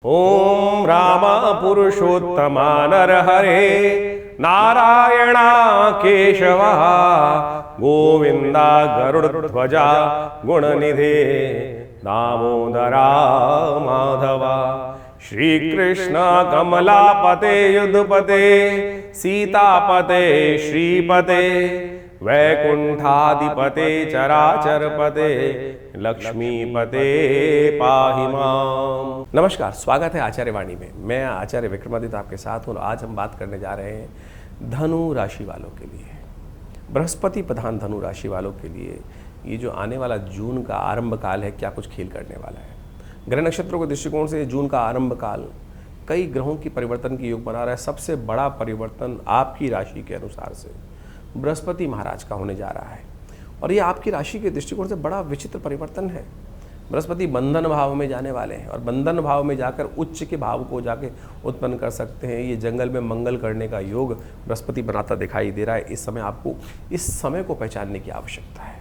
ओम राम पुरुषोत्तमा नरहरे नारायणा केशवा गोविंदा गरुड़ध्वजा गुणनिधे दामोदरा माधवा श्रीकृष्ण कमलापते युधपते सीतापते श्रीपते वैकुंठाधिपते चराचरपते लक्ष्मीपते पाहि माम। नमस्कार, स्वागत है आचार्य वाणी में। मैं आचार्य विक्रमादित्य आपके साथ हूँ। आज हम बात करने जा रहे हैं धनु राशि वालों के लिए, बृहस्पति प्रधान धनु राशि वालों के लिए ये जो आने वाला जून का आरंभ काल है, क्या कुछ खेल करने वाला है। ग्रह नक्षत्रों के दृष्टिकोण से जून का आरंभ काल कई ग्रहों की परिवर्तन की योग बना रहा है। सबसे बड़ा परिवर्तन आपकी राशि के अनुसार से बृहस्पति महाराज का होने जा रहा है और ये आपकी राशि के दृष्टिकोण से बड़ा विचित्र परिवर्तन है। बृहस्पति बंधन भाव में जाने वाले हैं और बंधन भाव में जाकर उच्च के भाव को जाके उत्पन्न कर सकते हैं। ये जंगल में मंगल करने का योग बृहस्पति बनाता दिखाई दे रहा है। इस समय आपको इस समय को पहचानने की आवश्यकता है।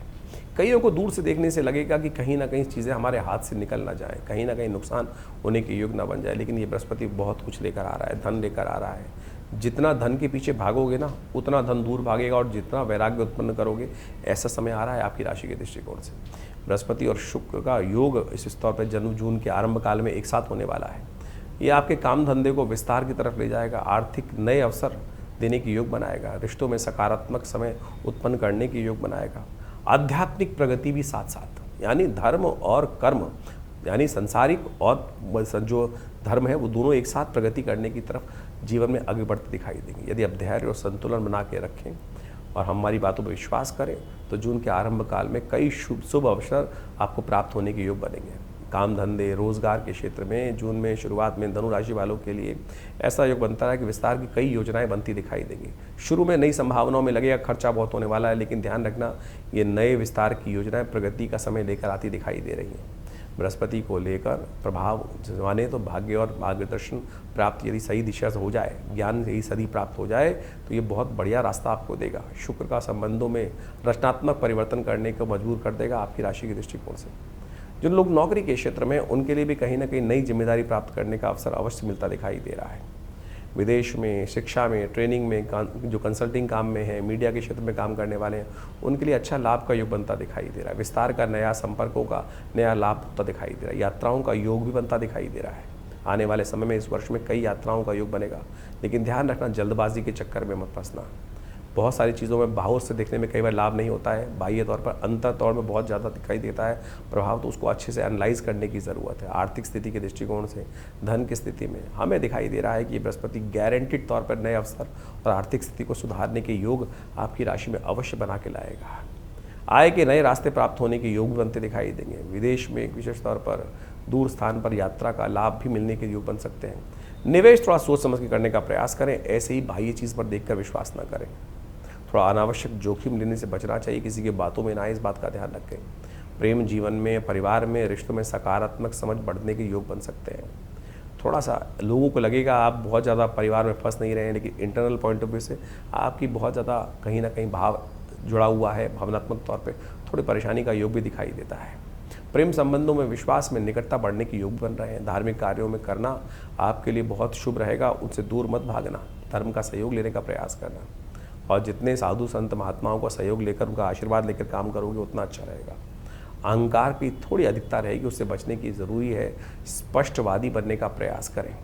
कईयों को दूर से देखने से लगेगा कि कहीं ना कहीं चीज़ें हमारे हाथ से निकल ना जाए, कहीं ना कहीं नुकसान होने के योग ना बन जाए, लेकिन ये बृहस्पति बहुत कुछ लेकर आ रहा है, धन लेकर आ रहा है। जितना धन के पीछे भागोगे ना, उतना धन दूर भागेगा और जितना वैराग्य उत्पन्न करोगे, ऐसा समय आ रहा है आपकी राशि के दृष्टिकोण से। बृहस्पति और शुक्र का योग इस तौर पर जून के आरंभ काल में एक साथ होने वाला है। ये आपके काम धंधे को विस्तार की तरफ ले जाएगा, आर्थिक नए अवसर देने की योग बनाएगा, रिश्तों में सकारात्मक समय उत्पन्न करने की योग बनाएगा। आध्यात्मिक प्रगति भी साथ साथ, यानी धर्म और कर्म, यानी संसारिक और जो धर्म है वो दोनों एक साथ प्रगति करने की तरफ जीवन में आगे बढ़ते दिखाई देंगे। यदि आप धैर्य और संतुलन बना के रखें और हमारी बातों पर विश्वास करें तो जून के आरंभ काल में कई शुभ अवसर आपको प्राप्त होने के योग बनेंगे। काम धंधे रोजगार के क्षेत्र में जून में शुरुआत में धनु राशि वालों के लिए ऐसा योग बनता है कि विस्तार की कई योजनाएं बनती दिखाई देंगी। शुरू में नई संभावनाओं में लगेगा खर्चा बहुत होने वाला है, लेकिन ध्यान रखना ये नए विस्तार की योजनाएं प्रगति का समय लेकर आती दिखाई दे रही हैं। बृहस्पति को लेकर प्रभाव जमाने तो भाग्य और मार्गदर्शन प्राप्त यदि सही दिशा से हो जाए, ज्ञान यही सही प्राप्त हो जाए तो ये बहुत बढ़िया रास्ता आपको देगा। शुक्र का संबंधों में रचनात्मक परिवर्तन करने को मजबूर कर देगा आपकी राशि के दृष्टिकोण से। जिन लोग नौकरी के क्षेत्र में, उनके लिए भी कहीं ना कहीं नई जिम्मेदारी प्राप्त करने का अवसर अवश्य मिलता दिखाई दे रहा है। विदेश में, शिक्षा में, ट्रेनिंग में, जो कंसल्टिंग काम में है, मीडिया के क्षेत्र में काम करने वाले हैं, उनके लिए अच्छा लाभ का योग बनता दिखाई दे रहा है। विस्तार का नया संपर्कों का नया लाभ होता दिखाई दे रहा है। यात्राओं का योग भी बनता दिखाई दे रहा है। आने वाले समय में इस वर्ष में कई यात्राओं का योग बनेगा, लेकिन ध्यान रखना जल्दबाजी के चक्कर में मत फंसना। बहुत सारी चीज़ों में बाहर से देखने में कई बार लाभ नहीं होता है, बाह्य तौर पर अंतर तौर में बहुत ज़्यादा दिखाई देता है प्रभाव, तो उसको अच्छे से एनालाइज करने की ज़रूरत है। आर्थिक स्थिति के दृष्टिकोण से, धन की स्थिति में हमें दिखाई दे रहा है कि ये बृहस्पति गारंटीड तौर पर नए अवसर और आर्थिक स्थिति को सुधारने के योग आपकी राशि में अवश्य बना के लाएगा। आय के नए रास्ते प्राप्त होने के योग बनते दिखाई देंगे। विदेश में विशेष तौर पर दूर स्थान पर यात्रा का लाभ भी मिलने के योग बन सकते हैं। निवेश थोड़ा सोच समझ के करने का प्रयास करें, ऐसे ही बाह्य चीज़ पर देखकर विश्वास न करें। थोड़ा अनावश्यक जोखिम लेने से बचना चाहिए, किसी की बातों में ना आए, इस बात का ध्यान रखें। प्रेम जीवन में, परिवार में, रिश्तों में सकारात्मक समझ बढ़ने के योग बन सकते हैं। थोड़ा सा लोगों को लगेगा आप बहुत ज़्यादा परिवार में फंस नहीं रहे हैं, लेकिन इंटरनल पॉइंट ऑफ व्यू से आपकी बहुत ज़्यादा कहीं ना कहीं भाव जुड़ा हुआ है। भावनात्मक तौर पे थोड़ी परेशानी का योग भी दिखाई देता है। प्रेम संबंधों में, विश्वास में निकटता बढ़ने के योग बन रहे हैं। धार्मिक कार्यों में करना आपके लिए बहुत शुभ रहेगा, उनसे दूर मत भागना, धर्म का सहयोग लेने का प्रयास करना और जितने साधु संत महात्माओं का सहयोग लेकर, उनका आशीर्वाद लेकर काम करोगे उतना अच्छा रहेगा। अहंकार की थोड़ी अधिकता रहेगी, उससे बचने की ज़रूरी है। स्पष्टवादी बनने का प्रयास करें।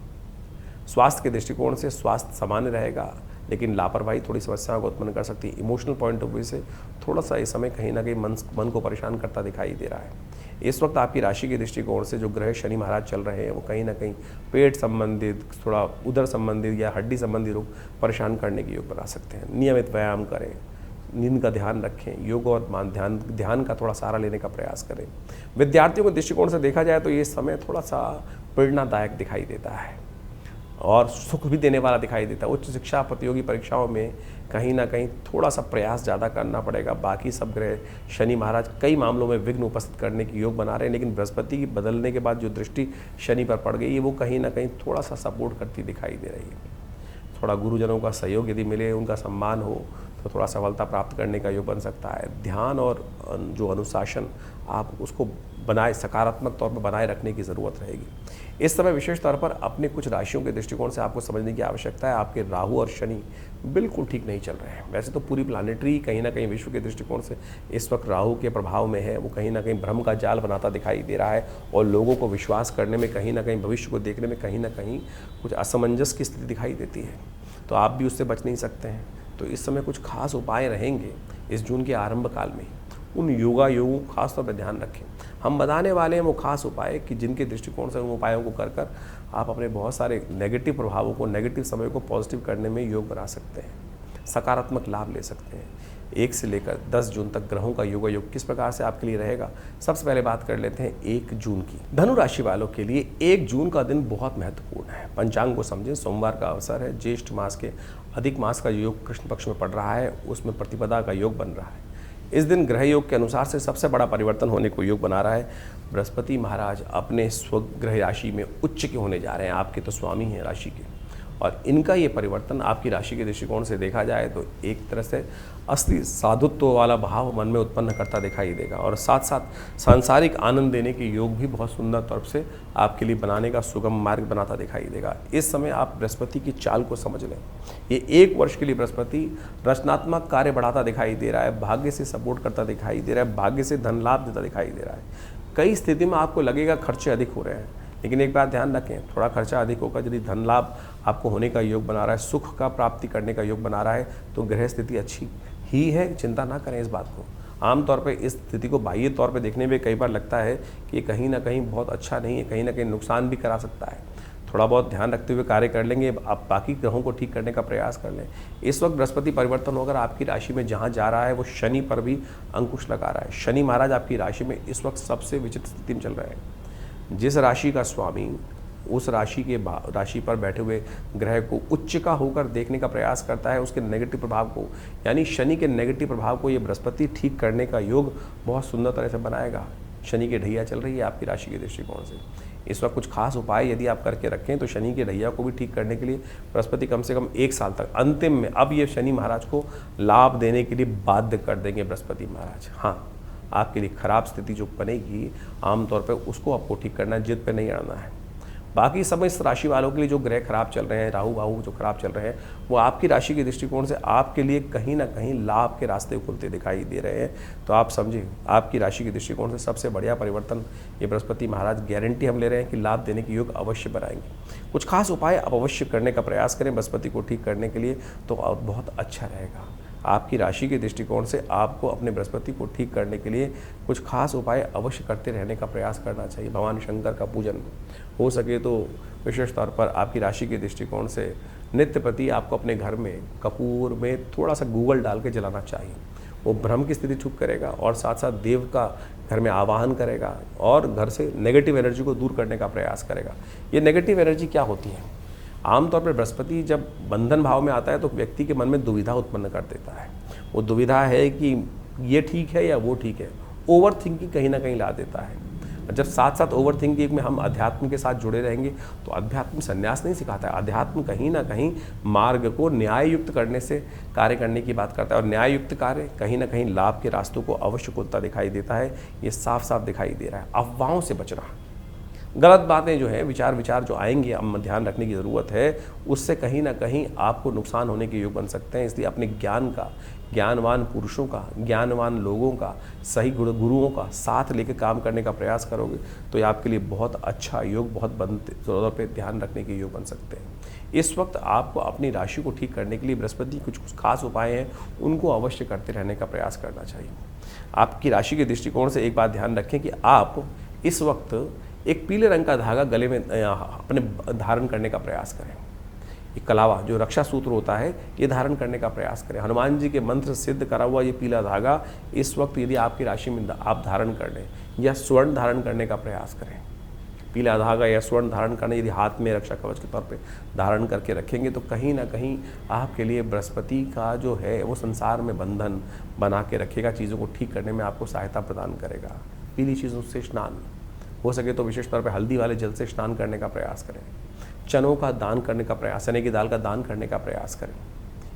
स्वास्थ्य के दृष्टिकोण से स्वास्थ्य सामान्य रहेगा, लेकिन लापरवाही थोड़ी समस्याओं को उत्पन्न कर सकती है। इमोशनल पॉइंट ऑफ व्यू से थोड़ा सा इस समय कहीं ना कहीं मन को परेशान करता दिखाई दे रहा है। इस वक्त आपकी राशि के दृष्टिकोण से जो ग्रह शनि महाराज चल रहे हैं, वो कहीं ना कहीं पेट संबंधित, थोड़ा उदर संबंधित या हड्डी संबंधी रोग परेशान करने के योग बना सकते हैं। नियमित व्यायाम करें, नींद का ध्यान रखें, योग और ध्यान का थोड़ा सहारा लेने का प्रयास करें। विद्यार्थियों के दृष्टिकोण से देखा जाए तो ये समय थोड़ा सा प्रेरणादायक दिखाई देता है और सुख भी देने वाला दिखाई देता है। उच्च शिक्षा प्रतियोगी परीक्षाओं में कहीं ना कहीं थोड़ा सा प्रयास ज़्यादा करना पड़ेगा। बाकी सब ग्रह शनि महाराज कई मामलों में विघ्न उपस्थित करने की योग बना रहे हैं, लेकिन बृहस्पति की बदलने के बाद जो दृष्टि शनि पर पड़ गई है, वो कहीं ना कहीं थोड़ा सा सपोर्ट करती दिखाई दे रही है। थोड़ा गुरुजनों का सहयोग यदि मिले, उनका सम्मान हो, तो थोड़ा सफलता प्राप्त करने का योग बन सकता है। ध्यान और जो अनुशासन आप उसको बनाए सकारात्मक तौर पर बनाए रखने की ज़रूरत रहेगी। इस समय विशेष तौर पर अपने कुछ राशियों के दृष्टिकोण से आपको समझने की आवश्यकता है। आपके राहु और शनि बिल्कुल ठीक नहीं चल रहे हैं। वैसे तो पूरी प्लानिटरी कहीं ना कहीं विश्व के दृष्टिकोण से इस वक्त राहु के प्रभाव में है, वो कहीं ना कहीं भ्रम का जाल बनाता दिखाई दे रहा है और लोगों को विश्वास करने में, कहीं ना कहीं भविष्य को देखने में कहीं ना कहीं कुछ असमंजस की स्थिति दिखाई देती है। तो आप भी उससे बच नहीं सकते हैं। तो इस समय कुछ खास उपाय रहेंगे इस जून के आरंभ काल में। उन योगों खास तौर पर ध्यान रखें। हम बताने वाले हैं वो खास उपाय कि जिनके दृष्टिकोण से उन उपायों को कर कर आप अपने बहुत सारे नेगेटिव प्रभावों को, नेगेटिव समय को पॉजिटिव करने में योग बना सकते हैं, सकारात्मक लाभ ले सकते हैं। 1 से लेकर 10 जून तक ग्रहों का योग किस प्रकार से आपके लिए रहेगा, सबसे पहले बात कर लेते हैं 1 जून की। धनु राशि वालों के लिए 1 जून का दिन बहुत महत्वपूर्ण है। पंचांग को समझें, सोमवार का अवसर है। ज्येष्ठ मास के अधिक मास का योग कृष्ण पक्ष में पड़ रहा है, उसमें प्रतिपदा का योग बन रहा है। इस दिन ग्रह योग के अनुसार से सबसे बड़ा परिवर्तन होने को योग बना रहा है। बृहस्पति महाराज अपने स्वग्रह राशि में उच्च के होने जा रहे हैं। आपके तो स्वामी हैं राशि के, और इनका ये परिवर्तन आपकी राशि के दृष्टिकोण से देखा जाए तो एक तरह से असली साधुत्व वाला भाव मन में उत्पन्न करता दिखाई देगा, और साथ साथ सांसारिक आनंद देने के योग भी बहुत सुंदर तौर से आपके लिए बनाने का सुगम मार्ग बनाता दिखाई देगा। इस समय आप बृहस्पति की चाल को समझ लें। ये 1 वर्ष के लिए बृहस्पति रचनात्मक कार्य बढ़ाता दिखाई दे रहा है, भाग्य से सपोर्ट करता दिखाई दे रहा है, भाग्य से धन लाभ देता दिखाई दे रहा है। कई स्थिति में आपको लगेगा खर्चे अधिक हो रहे हैं, लेकिन एक बात ध्यान रखें, थोड़ा खर्चा अधिक होगा यदि धन लाभ आपको होने का योग बना रहा है, सुख का प्राप्ति करने का योग बना रहा है, तो ग्रह स्थिति अच्छी ही है। चिंता ना करें इस बात को। आमतौर पे इस स्थिति को बाह्य तौर पे देखने में कई बार लगता है कि कहीं ना कहीं बहुत अच्छा नहीं है, कहीं ना कहीं नुकसान भी करा सकता है। थोड़ा बहुत ध्यान रखते हुए कार्य कर लेंगे, आप बाकी ग्रहों को ठीक करने का प्रयास कर लें। इस वक्त बृहस्पति परिवर्तन होकर आपकी राशि में जहाँ जा रहा है वो शनि पर भी अंकुश लगा रहा है। शनि महाराज आपकी राशि में इस वक्त सबसे विचित्र स्थिति में चल रहे हैं। जिस राशि का स्वामी उस राशि पर बैठे हुए ग्रह को उच्च का होकर देखने का प्रयास करता है, उसके नेगेटिव प्रभाव को, यानी शनि के नेगेटिव प्रभाव को ये बृहस्पति ठीक करने का योग बहुत सुंदर तरह से बनाएगा। शनि की ढैया चल रही है आपकी राशि के दृष्टिकोण से। इस वक्त कुछ खास उपाय यदि आप करके रखें तो शनि की ढैया को भी ठीक करने के लिए बृहस्पति कम से कम 1 साल तक, अंतिम में अब ये शनि महाराज को लाभ देने के लिए बाध्य कर देंगे बृहस्पति महाराज। हाँ, आपके लिए खराब स्थिति जो बनेगी आमतौर पर उसको आपको ठीक करना है, जिद पे नहीं अड़ना है। बाकी समय इस राशि वालों के लिए जो ग्रह खराब चल रहे हैं, राहु बाहु जो खराब चल रहे हैं, वो आपकी राशि के दृष्टिकोण से आपके लिए कहीं ना कहीं लाभ के रास्ते खुलते दिखाई दे रहे हैं। तो आप समझें, आपकी राशि के दृष्टिकोण से सबसे बढ़िया परिवर्तन ये बृहस्पति महाराज गारंटी हम ले रहे हैं कि लाभ देने के योग अवश्य बनाएंगे। कुछ खास उपाय आप अवश्य करने का प्रयास करें बृहस्पति को ठीक करने के लिए, तो बहुत अच्छा रहेगा। आपकी राशि के दृष्टिकोण से आपको अपने बृहस्पति को ठीक करने के लिए कुछ खास उपाय अवश्य करते रहने का प्रयास करना चाहिए। भगवान शंकर का पूजन हो सके तो विशेष तौर पर आपकी राशि के दृष्टिकोण से नित्य प्रति आपको अपने घर में कपूर में थोड़ा सा गूगल डाल के जलाना चाहिए। वो भ्रम की स्थिति ठीक करेगा और साथ साथ देव का घर में आवाहन करेगा और घर से नेगेटिव एनर्जी को दूर करने का प्रयास करेगा। ये नेगेटिव एनर्जी क्या होती है? आमतौर पर बृहस्पति जब बंधन भाव में आता है तो व्यक्ति के मन में दुविधा उत्पन्न कर देता है। वो दुविधा है कि ये ठीक है या वो ठीक है, ओवर थिंकिंग कहीं ना कहीं ला देता है। जब साथ साथ ओवर थिंकिंग में हम अध्यात्म के साथ जुड़े रहेंगे तो अध्यात्म संन्यास नहीं सिखाता है। अध्यात्म कहीं ना कहीं मार्ग को न्याय युक्त करने से कार्य करने की बात करता है, और न्याय युक्त कार्य कहीं ना कहीं लाभ के रास्तों को अवश्य खुलता दिखाई देता है। ये साफ साफ दिखाई दे रहा है। अफवाहों से बचना, गलत बातें जो हैं, विचार जो आएंगे हम ध्यान रखने की ज़रूरत है, उससे कहीं ना कहीं आपको नुकसान होने के योग बन सकते हैं। इसलिए अपने ज्ञान का, ज्ञानवान पुरुषों का, ज्ञानवान लोगों का, सही गुरुओं का साथ लेकर काम करने का प्रयास करोगे तो ये आपके लिए बहुत अच्छा योग, बहुत बनते ज़रूरत पे ध्यान रखने के योग बन सकते हैं। इस वक्त आपको अपनी राशि को ठीक करने के लिए बृहस्पति कुछ खास उपाय हैं, उनको अवश्य करते रहने का प्रयास करना चाहिए। आपकी राशि के दृष्टिकोण से एक बात ध्यान रखें कि आप इस वक्त एक पीले रंग का धागा गले में अपने धारण करने का प्रयास करें। एक कलावा जो रक्षा सूत्र होता है ये धारण करने का प्रयास करें। हनुमान जी के मंत्र सिद्ध करा हुआ ये पीला धागा इस वक्त यदि आपकी राशि में आप धारण कर लें, या स्वर्ण धारण करने का प्रयास करें। पीला धागा या स्वर्ण धारण करने यदि हाथ में रक्षा कवच के तौर पे धारण करके रखेंगे तो कहीं ना कहीं आपके लिए बृहस्पति का जो है वो संसार में बंधन बना के रखेगा, चीज़ों को ठीक करने में आपको सहायता प्रदान करेगा। पीली चीज़ों से स्नान, हो सके तो विशेष तौर पे हल्दी वाले जल से स्नान करने का प्रयास करें। चनों का दान करने का प्रयास, चने की दाल का दान करने का प्रयास करें।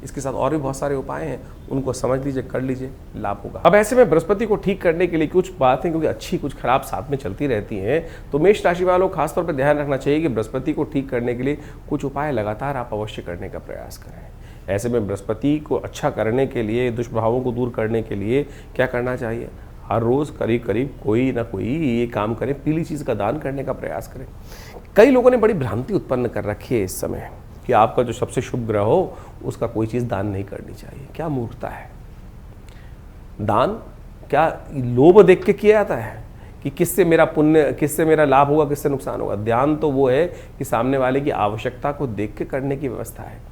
इसके साथ और भी बहुत सारे उपाय हैं, उनको समझ लीजिए, कर लीजिए, लाभ होगा। अब ऐसे में बृहस्पति को ठीक करने के लिए कुछ बातें, क्योंकि अच्छी कुछ खराब साथ में चलती रहती हैं, तो मेष राशि वालों खासतौर पर ध्यान रखना चाहिए कि बृहस्पति को ठीक करने के लिए कुछ उपाय लगातार आप अवश्य करने का प्रयास करें। ऐसे में बृहस्पति को अच्छा करने के लिए, दुष्प्रभावों को दूर करने के लिए क्या करना चाहिए? हर रोज़ करीब करीब कोई ना कोई ये काम करें, पीली चीज़ का दान करने का प्रयास करें। कई लोगों ने बड़ी भ्रांति उत्पन्न कर रखी है इस समय कि आपका जो सबसे शुभ ग्रह हो उसका कोई चीज़ दान नहीं करनी चाहिए। क्या मूर्खता है! दान क्या लोभ देख के किया जाता है कि किससे मेरा पुण्य, किससे मेरा लाभ होगा, किससे नुकसान होगा? दान तो वो है कि सामने वाले की आवश्यकता को देख के करने की व्यवस्था है।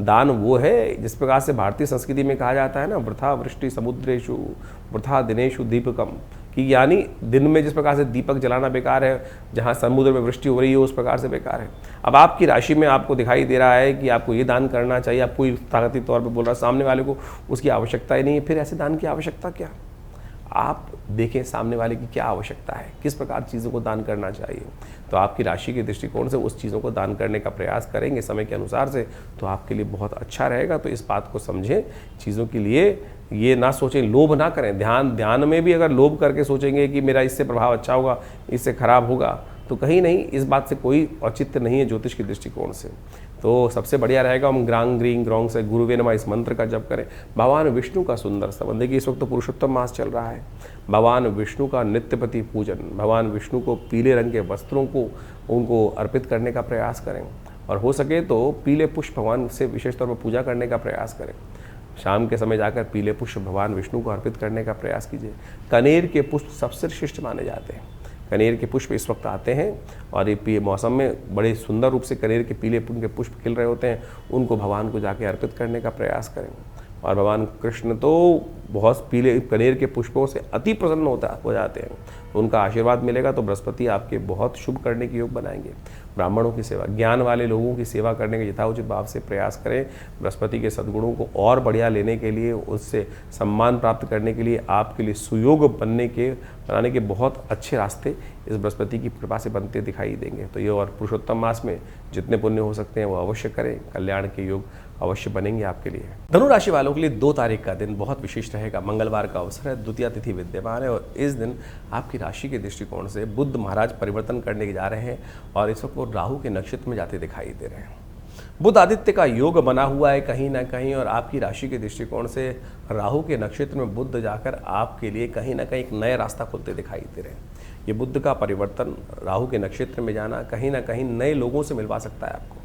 दान वो है जिस प्रकार से भारतीय संस्कृति में कहा जाता है ना, वृथा वृष्टि समुद्रेषु वृथा दिनेषु दीपकम, कि यानी दिन में जिस प्रकार से दीपक जलाना बेकार है, जहाँ समुद्र में वृष्टि हो रही है उस प्रकार से बेकार है। अब आपकी राशि में आपको दिखाई दे रहा है कि आपको ये दान करना चाहिए, आप कोई ताकती तौर पर बोल रहा है, सामने वाले को उसकी आवश्यकता ही नहीं है, फिर ऐसे दान की आवश्यकता क्या? आप देखें सामने वाले की क्या आवश्यकता है, किस प्रकार चीज़ों को दान करना चाहिए, तो आपकी राशि के दृष्टिकोण से उस चीज़ों को दान करने का प्रयास करेंगे समय के अनुसार से, तो आपके लिए बहुत अच्छा रहेगा। तो इस बात को समझें, चीज़ों के लिए ये ना सोचें, लोभ ना करें। ध्यान में भी अगर लोभ करके सोचेंगे कि मेरा इससे प्रभाव अच्छा होगा, इससे खराब होगा, तो कहीं नहीं, इस बात से कोई औचित्य नहीं है ज्योतिष के दृष्टिकोण से। तो सबसे बढ़िया रहेगा हम ग्रांग ग्रींग ग्रोंग से गुरुवे नमः इस मंत्र का जप करें। भगवान विष्णु का सुंदर स्तवन, देखिए इस वक्त तो पुरुषोत्तम मास चल रहा है, भगवान विष्णु का नित्यपति पूजन, भगवान विष्णु को पीले रंग के वस्त्रों को उनको अर्पित करने का प्रयास करें, और हो सके तो पीले पुष्प भगवान से विशेष तौर पर पूजा करने का प्रयास करें। शाम के समय जाकर पीले पुष्प भगवान विष्णु को अर्पित करने का प्रयास कीजिए। कनेर के पुष्प सबसे श्रेष्ठ माने जाते हैं। कनेर के पुष्प इस वक्त आते हैं और ये मौसम में बड़े सुंदर रूप से कनेर के पीले के पुष्प खिल रहे होते हैं, उनको भगवान को जाके अर्पित करने का प्रयास करें। और भगवान कृष्ण तो बहुत पीले कनेर के पुष्पों से अति प्रसन्न हो जाते हैं, तो उनका आशीर्वाद मिलेगा, तो बृहस्पति आपके बहुत शुभ करने की योग बनाएंगे। ब्राह्मणों की सेवा, ज्ञान वाले लोगों की सेवा करने के यथाउचित भाव से प्रयास करें। बृहस्पति के सद्गुणों को और बढ़िया लेने के लिए, उससे सम्मान प्राप्त करने के लिए, आपके लिए सुयोग बनाने के बहुत अच्छे रास्ते इस बृहस्पति की कृपा से बनते दिखाई देंगे। तो ये और पुरुषोत्तम मास में जितने पुण्य हो सकते हैं वो अवश्य करें, कल्याण के योग अवश्य बनेंगे आपके लिए। धनु राशि वालों के लिए 2 तारीख का दिन बहुत विशिष्ट रहेगा। मंगलवार का अवसर है, द्वितीया तिथि विद्यमान है, और इस दिन आपकी राशि के दृष्टिकोण से बुध महाराज परिवर्तन करने जा रहे हैं और इस वक्त वो राहु के नक्षत्र में जाते दिखाई दे रहे हैं। बुध आदित्य का योग बना हुआ है कहीं ना कहीं, और आपकी राशि के दृष्टिकोण से राहु के नक्षत्र में बुध जाकर आपके लिए कहीं ना कहीं एक नया रास्ता खुलते दिखाई दे रहे हैं। ये बुध का परिवर्तन, राहु के नक्षत्र में जाना कहीं ना कहीं नए लोगों से मिलवा सकता है आपको,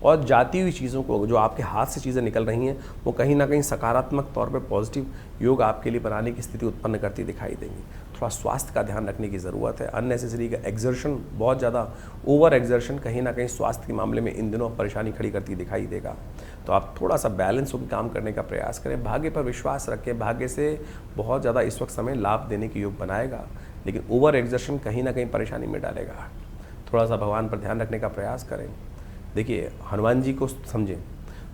और जाती हुई चीज़ों को, जो आपके हाथ से चीज़ें निकल रही हैं, वो कहीं ना कहीं सकारात्मक तौर पे पॉजिटिव योग आपके लिए बनाने की स्थिति उत्पन्न करती दिखाई देंगी। थोड़ा स्वास्थ्य का ध्यान रखने की ज़रूरत है। अननेसेसरी का एक्सर्शन, बहुत ज़्यादा ओवर एक्सर्शन कहीं ना कहीं स्वास्थ्य के मामले में इन दिनों परेशानी खड़ी करती दिखाई देगा, तो आप थोड़ा सा बैलेंस होकर काम करने का प्रयास करें। भाग्य पर विश्वास रखें, भाग्य से बहुत ज़्यादा इस वक्त समय लाभ देने की योग बनाएगा, लेकिन ओवर एक्सर्शन कहीं ना कहीं परेशानी में डालेगा। थोड़ा सा भगवान पर ध्यान रखने का प्रयास करें। देखिए, हनुमान जी को समझें,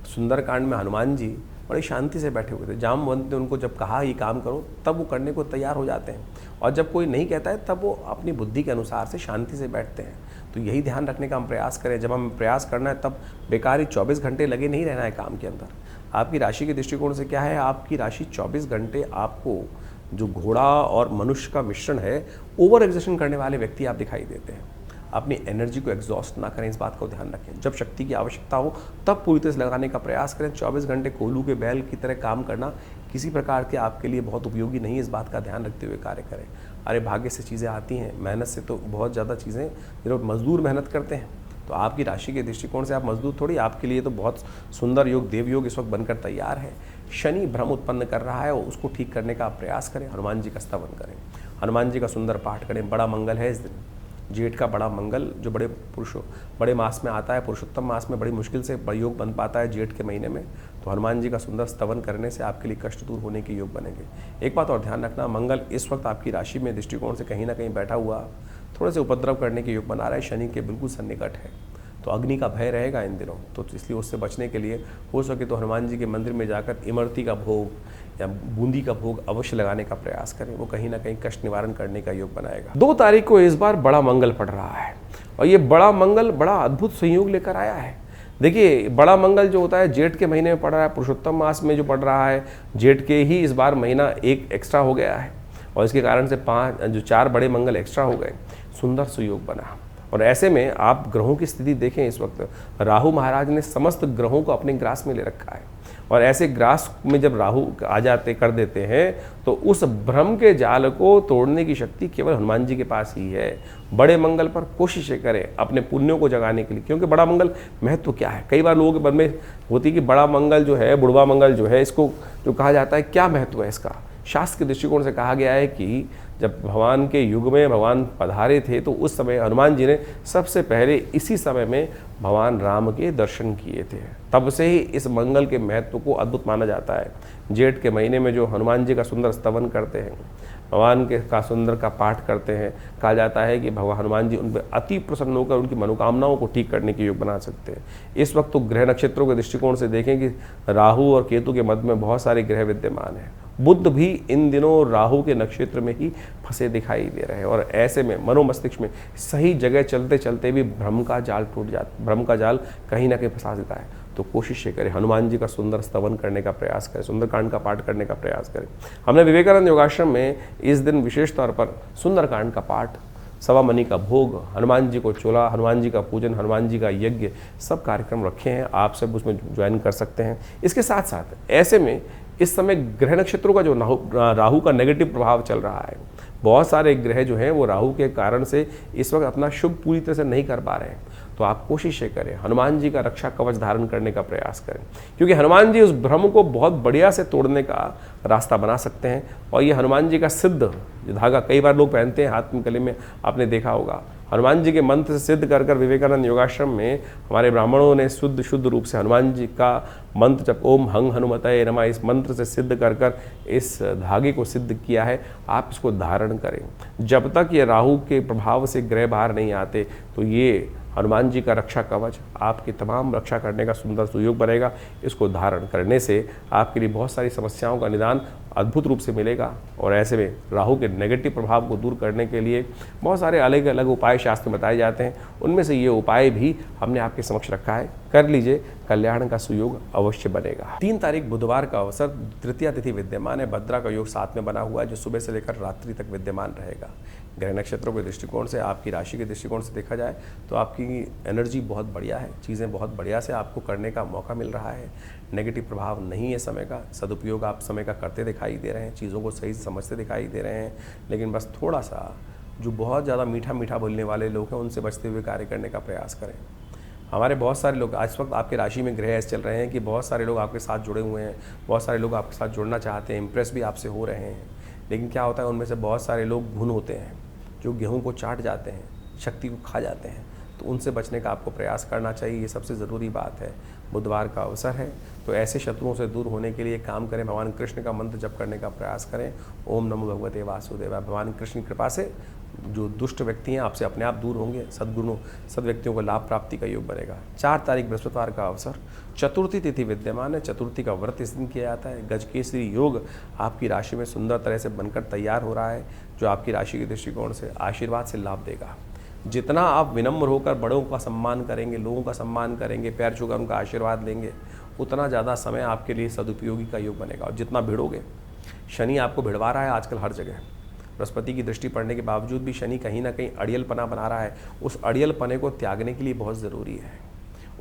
सुंदरकांड में हनुमान जी बड़ी शांति से बैठे हुए थे। जामवंत ने उनको जब कहा ये काम करो, तब वो करने को तैयार हो जाते हैं, और जब कोई नहीं कहता है तब वो अपनी बुद्धि के अनुसार से शांति से बैठते हैं। तो यही ध्यान रखने का हम प्रयास करें। जब हम प्रयास करना है तब बेकार ही 24 घंटे लगे नहीं रहना है काम के अंदर। आपकी राशि के दृष्टिकोण से क्या है, आपकी राशि 24 घंटे आपको, जो घोड़ा और मनुष्य का मिश्रण है, ओवर एक्सर्शन करने वाले व्यक्ति आप दिखाई देते हैं। अपनी एनर्जी को एग्जॉस्ट ना करें, इस बात को ध्यान रखें। जब शक्ति की आवश्यकता हो तब पूरी तरह से लगाने का प्रयास करें। 24 घंटे कोल्हू के बैल की तरह काम करना किसी प्रकार के आपके लिए बहुत उपयोगी नहीं है, इस बात का ध्यान रखते हुए कार्य करें। अरे भाग्य से चीज़ें आती हैं, मेहनत से तो बहुत ज़्यादा चीज़ें, जो मजदूर मेहनत करते हैं, तो आपकी राशि के दृष्टिकोण से आप मजदूर थोड़ी, आपके लिए तो बहुत सुंदर योग, देव योग इस वक्त बनकर तैयार है। शनि भ्रम उत्पन्न कर रहा है, उसको ठीक करने का प्रयास करें। हनुमान जी का स्तवन करें, हनुमान जी का सुंदर पाठ करें। बड़ा मंगल है इस दिन, जेठ का बड़ा मंगल, जो बड़े मास में आता है, पुरुषोत्तम मास में बड़ी मुश्किल से योग बन पाता है जेठ के महीने में। तो हनुमान जी का सुंदर स्तवन करने से आपके लिए कष्ट दूर होने के योग बनेंगे। एक बात और ध्यान रखना, मंगल इस वक्त आपकी राशि में दृष्टिकोण से कहीं ना कहीं बैठा हुआ थोड़े से उपद्रव करने के योग बना रहा है, शनि के बिल्कुल सन्निकट है, तो अग्नि का भय रहेगा इन दिनों। तो इसलिए उससे बचने के लिए हो सके तो हनुमान जी के मंदिर में जाकर इमरती का भोग या बूंदी का भोग अवश्य लगाने का प्रयास करें, वो कहीं ना कहीं कष्ट निवारण करने का योग बनाएगा। 2 तारीख को इस बार बड़ा मंगल पड़ रहा है, और ये बड़ा मंगल बड़ा अद्भुत संयोग लेकर आया है। देखिए, बड़ा मंगल जो होता है जेठ के महीने में पड़ रहा है, पुरुषोत्तम मास में जो पड़ रहा है, जेठ के ही इस बार महीना एक एक्स्ट्रा हो गया है और इसके कारण से 4 बड़े मंगल एक्स्ट्रा हो गए, सुंदर सुयोग बना। और ऐसे में आप ग्रहों की स्थिति देखें, इस वक्त राहु महाराज ने समस्त ग्रहों को अपने ग्रास में ले रखा है और ऐसे ग्रास में जब राहु आ जाते कर देते हैं तो उस भ्रम के जाल को तोड़ने की शक्ति केवल हनुमान जी के पास ही है। बड़े मंगल पर कोशिशें करें अपने पुण्यों को जगाने के लिए, क्योंकि बड़ा मंगल महत्व क्या है, कई बार लोगों के मन में होती है कि बड़ा मंगल जो है, बुढ़वा मंगल जो है, इसको जो कहा जाता है क्या महत्व है इसका। शास्त्र के दृष्टिकोण से कहा गया है कि जब भगवान के युग में भगवान पधारे थे तो उस समय हनुमान जी ने सबसे पहले इसी समय में भगवान राम के दर्शन किए थे। तब से ही इस मंगल के महत्व को अद्भुत माना जाता है। जेठ के महीने में जो हनुमान जी का सुंदर स्तवन करते हैं, भगवान के का सुंदर का पाठ करते हैं, कहा जाता है कि भगवान हनुमान जी उन पर अति प्रसन्न होकर उनकी मनोकामनाओं को ठीक करने के योग बना सकते हैं। इस वक्त तो ग्रह नक्षत्रों के दृष्टिकोण से देखें कि राहु और केतु के मध्य में बहुत सारे ग्रह विद्यमान हैं। बुध भी इन दिनों राहु के नक्षत्र में ही फंसे दिखाई दे रहे हैं और ऐसे में मनोमस्तिष्क में सही जगह चलते चलते भी भ्रम का जाल टूट जाता, भ्रम का जाल कहीं ना कहीं फंसा देता है। तो कोशिश ये करें, हनुमान जी का सुंदर स्तवन करने का प्रयास करें, सुंदरकांड का पाठ करने का प्रयास करें। हमने विवेकानंद योगाश्रम में इस दिन विशेष तौर पर सुंदरकांड का पाठ, सवा मनी का भोग, हनुमान जी को चोला, हनुमान जी का पूजन, हनुमान जी का यज्ञ, सब कार्यक्रम रखे हैं। आप सब उसमें ज्वाइन कर सकते हैं। इसके साथ साथ ऐसे में इस समय ग्रह नक्षत्रों का जो राहु का नेगेटिव प्रभाव चल रहा है, बहुत सारे ग्रह जो हैं वो राहु के कारण से इस वक्त अपना शुभ पूरी तरह से नहीं कर पा रहे हैं। तो आप कोशिशें करें, हनुमान जी का रक्षा कवच धारण करने का प्रयास करें, क्योंकि हनुमान जी उस भ्रम को बहुत बढ़िया से तोड़ने का रास्ता बना सकते हैं। और ये हनुमान जी का सिद्ध धागा कई बार लोग पहनते हैं हाथ में, गले में, आपने देखा होगा। हनुमान जी के मंत्र से सिद्ध कर विवेकानंद योगाश्रम में हमारे ब्राह्मणों ने शुद्ध रूप से हनुमान जी का मंत्र जब ओम हंग हनुमतये नमः इस मंत्र से सिद्ध कर इस धागे को सिद्ध किया है। आप इसको धारण करें। जब तक ये राहु के प्रभाव से ग्रह बाहर नहीं आते तो ये हनुमान जी का रक्षा कवच आपकी तमाम रक्षा करने का सुंदर सुयोग बनेगा। इसको धारण करने से आपके लिए बहुत सारी समस्याओं का निदान अद्भुत रूप से मिलेगा। और ऐसे में राहु के नेगेटिव प्रभाव को दूर करने के लिए बहुत सारे अलग अलग उपाय शास्त्र में बताए जाते हैं। उनमें से ये उपाय भी हमने आपके समक्ष रखा है, कर लीजिए, कल्याण का सुयोग अवश्य बनेगा। 3 तारीख बुधवार का अवसर, तृतीया तिथि विद्यमान है, भद्रा का योग साथ में बना हुआ है जो सुबह से लेकर रात्रि तक विद्यमान रहेगा। ग्रह नक्षत्रों के दृष्टिकोण से, आपकी राशि के दृष्टिकोण से देखा जाए तो आपकी एनर्जी बहुत बढ़िया है, चीज़ें बहुत बढ़िया से आपको करने का मौका मिल रहा है। नेगेटिव प्रभाव नहीं है समय का, सदुपयोग आप समय का करते दिखाई दे रहे हैं, चीज़ों को सही से समझते दिखाई दे रहे हैं। लेकिन बस थोड़ा सा जो बहुत ज़्यादा मीठा बोलने वाले लोग हैं उनसे बचते हुए कार्य करने का प्रयास करें। हमारे बहुत सारे लोग आज वक्त आपके राशि में ग्रह ऐसे चल रहे हैं कि बहुत सारे लोग आपके साथ जुड़े हुए हैं, बहुत सारे लोग आपके साथ जुड़ना चाहते हैं, इंप्रेस भी आपसे हो रहे हैं। लेकिन क्या होता है, उनमें से बहुत सारे लोग घुन होते हैं जो गेहूं को चाट जाते हैं, शक्ति को खा जाते हैं। तो उनसे बचने का आपको प्रयास करना चाहिए, ये सबसे ज़रूरी बात है। बुधवार का अवसर है तो ऐसे शत्रुओं से दूर होने के लिए काम करें, भगवान कृष्ण का मंत्र जप करने का प्रयास करें। ओम नमो भगवते वासुदेवाय। भगवान कृष्ण की कृपा से जो दुष्ट व्यक्ति हैं आपसे अपने आप दूर होंगे, सद्गुणों सद व्यक्तियों को लाभ प्राप्ति का योग बनेगा। 4 तारीख बृहस्पतिवार का अवसर, चतुर्थी तिथि विद्यमान है, चतुर्थी का व्रत इस दिन किया जाता है। गजकेसरी योग आपकी राशि में सुंदर तरह से बनकर तैयार हो रहा है जो आपकी राशि के दृष्टिकोण से आशीर्वाद से लाभ देगा। जितना आप विनम्र होकर बड़ों का सम्मान करेंगे, लोगों का सम्मान करेंगे, पैर छूकर उनका आशीर्वाद लेंगे, उतना ज़्यादा समय आपके लिए सदुपयोगी का योग बनेगा। और जितना भिड़ोगे, शनि आपको भिड़वा रहा है आजकल हर जगह, बृहस्पति की दृष्टि पड़ने के बावजूद भी शनि कहीं ना कहीं अड़ियलपना बना रहा है। उस अड़ियलपने को त्यागने के लिए बहुत ज़रूरी है।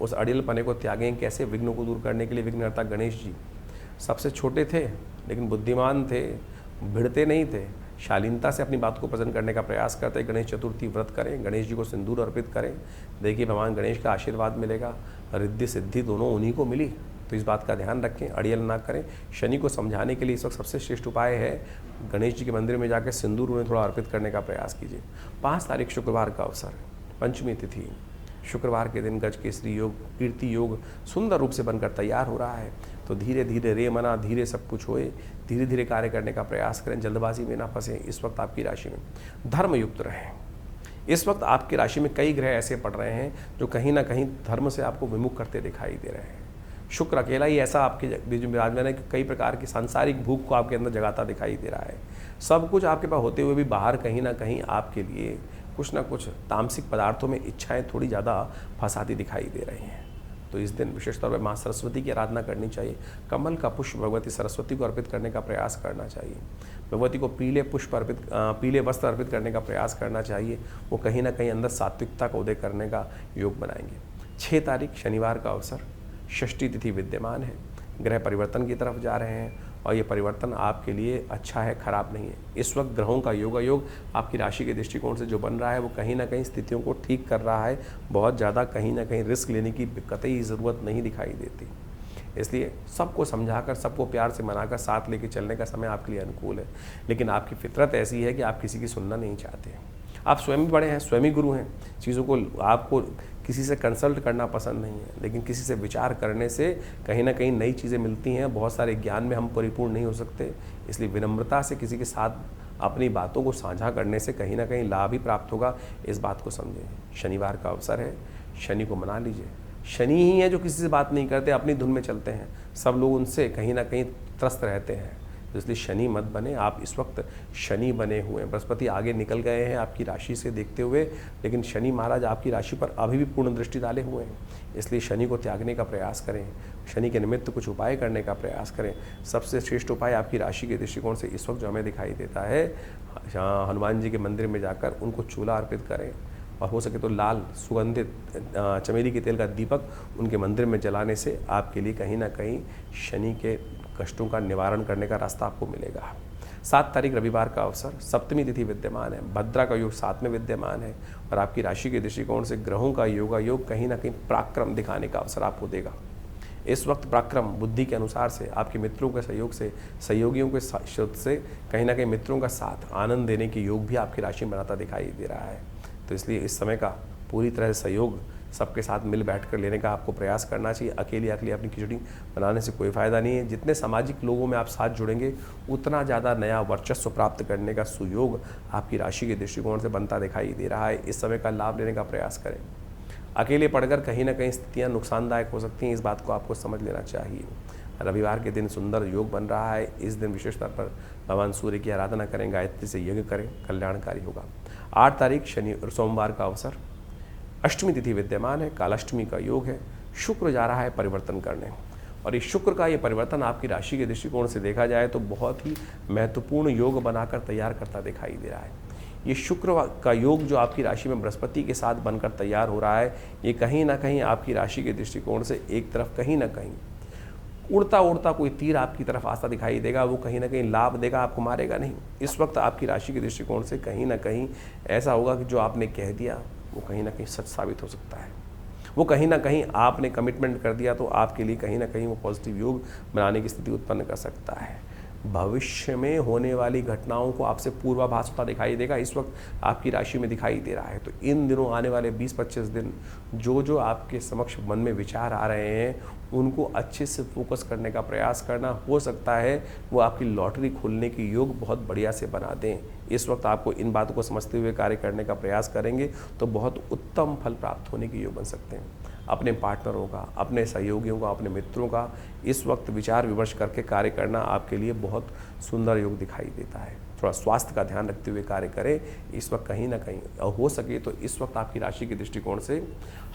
उस अड़ियलपने को त्यागें कैसे? विघ्नों को दूर करने के लिए विघ्नहर्ता गणेश जी सबसे छोटे थे लेकिन बुद्धिमान थे, भिड़ते नहीं थे, शालीनता से अपनी बात को प्रेजेंट करने का प्रयास करते। गणेश चतुर्थी व्रत करें, गणेश जी को सिंदूर अर्पित करें, देखिए भगवान गणेश का आशीर्वाद मिलेगा। रिद्धि सिद्धि दोनों उन्हीं को मिली, तो इस बात का ध्यान रखें, अड़ियल ना करें। शनि को समझाने के लिए इस वक्त सबसे श्रेष्ठ उपाय है गणेश जी के मंदिर में जाकर सिंदूर उन्हें थोड़ा अर्पित करने का प्रयास कीजिए। 5 तारीख शुक्रवार का अवसर, पंचमी तिथि, शुक्रवार के दिन गजकेसरी योग, कीर्ति योग सुंदर रूप से बनकर तैयार हो रहा है। तो धीरे धीरे रे मना, धीरे सब कुछ होए, धीरे धीरे कार्य करने का प्रयास करें, जल्दबाजी में ना फंसें। इस वक्त आपकी राशि में धर्म युक्त रहें। इस वक्त आपकी राशि में कई ग्रह ऐसे पड़ रहे हैं जो कहीं ना कहीं धर्म से आपको विमुख करते दिखाई दे रहे हैं। शुक्र अकेला ही ऐसा आपके बीच में विराजमान है कि कई प्रकार की सांसारिक भूख को आपके अंदर जगाता दिखाई दे रहा है। सब कुछ आपके पास होते हुए भी बाहर कहीं ना कहीं आपके लिए कुछ ना कुछ तामसिक पदार्थों में इच्छाएं थोड़ी ज़्यादा फंसाती दिखाई दे रही हैं। तो इस दिन विशेष तौर पर माँ सरस्वती की आराधना करनी चाहिए। कमल का पुष्प भगवती सरस्वती को अर्पित करने का प्रयास करना चाहिए। भगवती को पीले वस्त्र अर्पित करने का प्रयास करना चाहिए। वो कहीं ना कहीं अंदर सात्विकता का उदय करने का योग बनाएंगे। 6 तारीख शनिवार का अवसर, षष्ठी तिथि विद्यमान है। ग्रह परिवर्तन की तरफ जा रहे हैं और ये परिवर्तन आपके लिए अच्छा है, खराब नहीं है। इस वक्त ग्रहों का योग आपकी राशि के दृष्टिकोण से जो बन रहा है वो कहीं ना कहीं स्थितियों को ठीक कर रहा है। बहुत ज़्यादा कहीं ना कहीं रिस्क लेने की कतई ज़रूरत नहीं दिखाई देती। इसलिए सबको समझाकर, सबको प्यार से मनाकर साथ लेके चलने का समय आपके लिए अनुकूल है। लेकिन आपकी फितरत ऐसी है कि आप किसी की सुनना नहीं चाहते। आप स्वयं भी बड़े हैं, स्वयं ही गुरु हैं। चीज़ों को आपको किसी से कंसल्ट करना पसंद नहीं है, लेकिन किसी से विचार करने से कहीं ना कहीं नई चीज़ें मिलती हैं। बहुत सारे ज्ञान में हम परिपूर्ण नहीं हो सकते, इसलिए विनम्रता से किसी के साथ अपनी बातों को साझा करने से कहीं ना कहीं लाभ ही प्राप्त होगा। इस बात को समझें। शनिवार का अवसर है, शनि को मना लीजिए। शनि ही है जो किसी से बात नहीं करते, अपनी धुन में चलते हैं। सब लोग उनसे कहीं ना कहीं त्रस्त रहते हैं, तो इसलिए शनि मत बने। आप इस वक्त शनि बने हुए हैं। बृहस्पति आगे निकल गए हैं आपकी राशि से देखते हुए, लेकिन शनि महाराज आपकी राशि पर अभी भी पूर्ण दृष्टि डाले हुए हैं। इसलिए शनि को त्यागने का प्रयास करें, शनि के निमित्त कुछ उपाय करने का प्रयास करें। सबसे श्रेष्ठ उपाय आपकी राशि के दृष्टिकोण से इस वक्त जो हमें दिखाई देता है, हनुमान जी के मंदिर में जाकर उनको चूल्हा अर्पित करें और हो सके तो लाल सुगंधित चमेली के तेल का दीपक उनके मंदिर में जलाने से आपके लिए कहीं ना कहीं शनि के कष्टों का निवारण करने का रास्ता आपको मिलेगा। 7 तारीख रविवार का अवसर, सप्तमी तिथि विद्यमान है। भद्रा का योग 7 में विद्यमान है और आपकी राशि के दृष्टिकोण से ग्रहों का योग कहीं ना कहीं पराक्रम दिखाने का अवसर आपको देगा। इस वक्त पराक्रम बुद्धि के अनुसार से, आपके मित्रों के सहयोग से, सहयोगियों के साथ से कहीं ना कहीं मित्रों का साथ, आनंद देने के योग भी आपकी राशि में बनाता दिखाई दे रहा है। तो इसलिए इस समय का पूरी तरह से सहयोग सबके साथ मिल बैठ कर लेने का आपको प्रयास करना चाहिए। अकेले अपनी खिचड़ी बनाने से कोई फ़ायदा नहीं है। जितने सामाजिक लोगों में आप साथ जुड़ेंगे, उतना ज़्यादा नया वर्चस्व प्राप्त करने का सुयोग आपकी राशि के दृष्टिकोण से बनता दिखाई दे रहा है। इस समय का लाभ लेने का प्रयास करें। अकेले पढ़कर कहीं ना कहीं स्थितियाँ नुकसानदायक हो सकती हैं, इस बात को आपको समझ लेना चाहिए। रविवार के दिन सुंदर योग बन रहा है। इस दिन विशेष तौर पर भगवान सूर्य की आराधना करें, गायत्री से यज्ञ करें, कल्याणकारी होगा। 8 तारीख सोमवार का अवसर, अष्टमी तिथि विद्यमान है। कालाष्टमी का योग है। शुक्र जा रहा है परिवर्तन करने, और इस शुक्र का ये परिवर्तन आपकी राशि के दृष्टिकोण से देखा जाए तो बहुत ही महत्वपूर्ण योग बनाकर तैयार करता दिखाई दे रहा है। ये शुक्र का योग जो आपकी राशि में बृहस्पति के साथ बनकर तैयार हो रहा है, ये कहीं ना कहीं आपकी राशि के दृष्टिकोण से एक तरफ कहीं ना कहीं उड़ता उड़ता कोई तीर आपकी तरफ आता दिखाई देगा। वो कहीं ना कहीं लाभ देगा, आपको मारेगा नहीं। इस वक्त आपकी राशि के दृष्टिकोण से कहीं ना कहीं ऐसा होगा कि जो आपने कह दिया वो कहीं ना कहीं सच साबित हो सकता है। वो कहीं ना कहीं आपने कमिटमेंट कर दिया तो आपके लिए कहीं ना कहीं वो पॉजिटिव योग बनाने की स्थिति उत्पन्न कर सकता है। भविष्य में होने वाली घटनाओं को आपसे पूर्वाभास होता दिखाई देगा। इस वक्त आपकी राशि में दिखाई दे रहा है। तो इन दिनों आने वाले 20-25 दिन जो आपके समक्ष मन में विचार आ रहे हैं, उनको अच्छे से फोकस करने का प्रयास करना। हो सकता है वो आपकी लॉटरी खोलने की योग बहुत बढ़िया से बना दें। इस वक्त आपको इन बातों को समझते हुए कार्य करने का प्रयास करेंगे तो बहुत उत्तम फल प्राप्त होने के योग बन सकते हैं। अपने पार्टनरों का, अपने सहयोगियों का, अपने मित्रों का इस वक्त विचार विमर्श करके कार्य करना आपके लिए बहुत सुंदर योग दिखाई देता है। थोड़ा स्वास्थ्य का ध्यान रखते हुए कार्य करें इस वक्त कहीं ना कहीं, और हो सके तो इस वक्त आपकी राशि के दृष्टिकोण से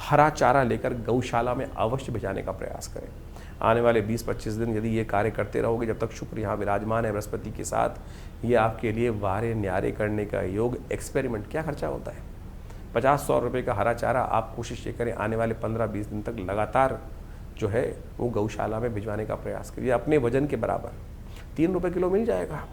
हरा चारा लेकर गौशाला में अवश्य भिजाने का प्रयास करें। आने वाले 20-25 दिन यदि ये कार्य करते रहोगे, जब तक शुक्र यहाँ विराजमान है बृहस्पति के साथ, ये आपके लिए वारे न्यारे करने का योग। एक्सपेरिमेंट क्या खर्चा होता है, 50-100 रुपये का हरा चारा आप कोशिश ये करें आने वाले 15-20 दिन तक लगातार जो है वो गौशाला में भिजवाने का प्रयास करिए। अपने वजन के बराबर 3 रुपये किलो मिल जाएगा।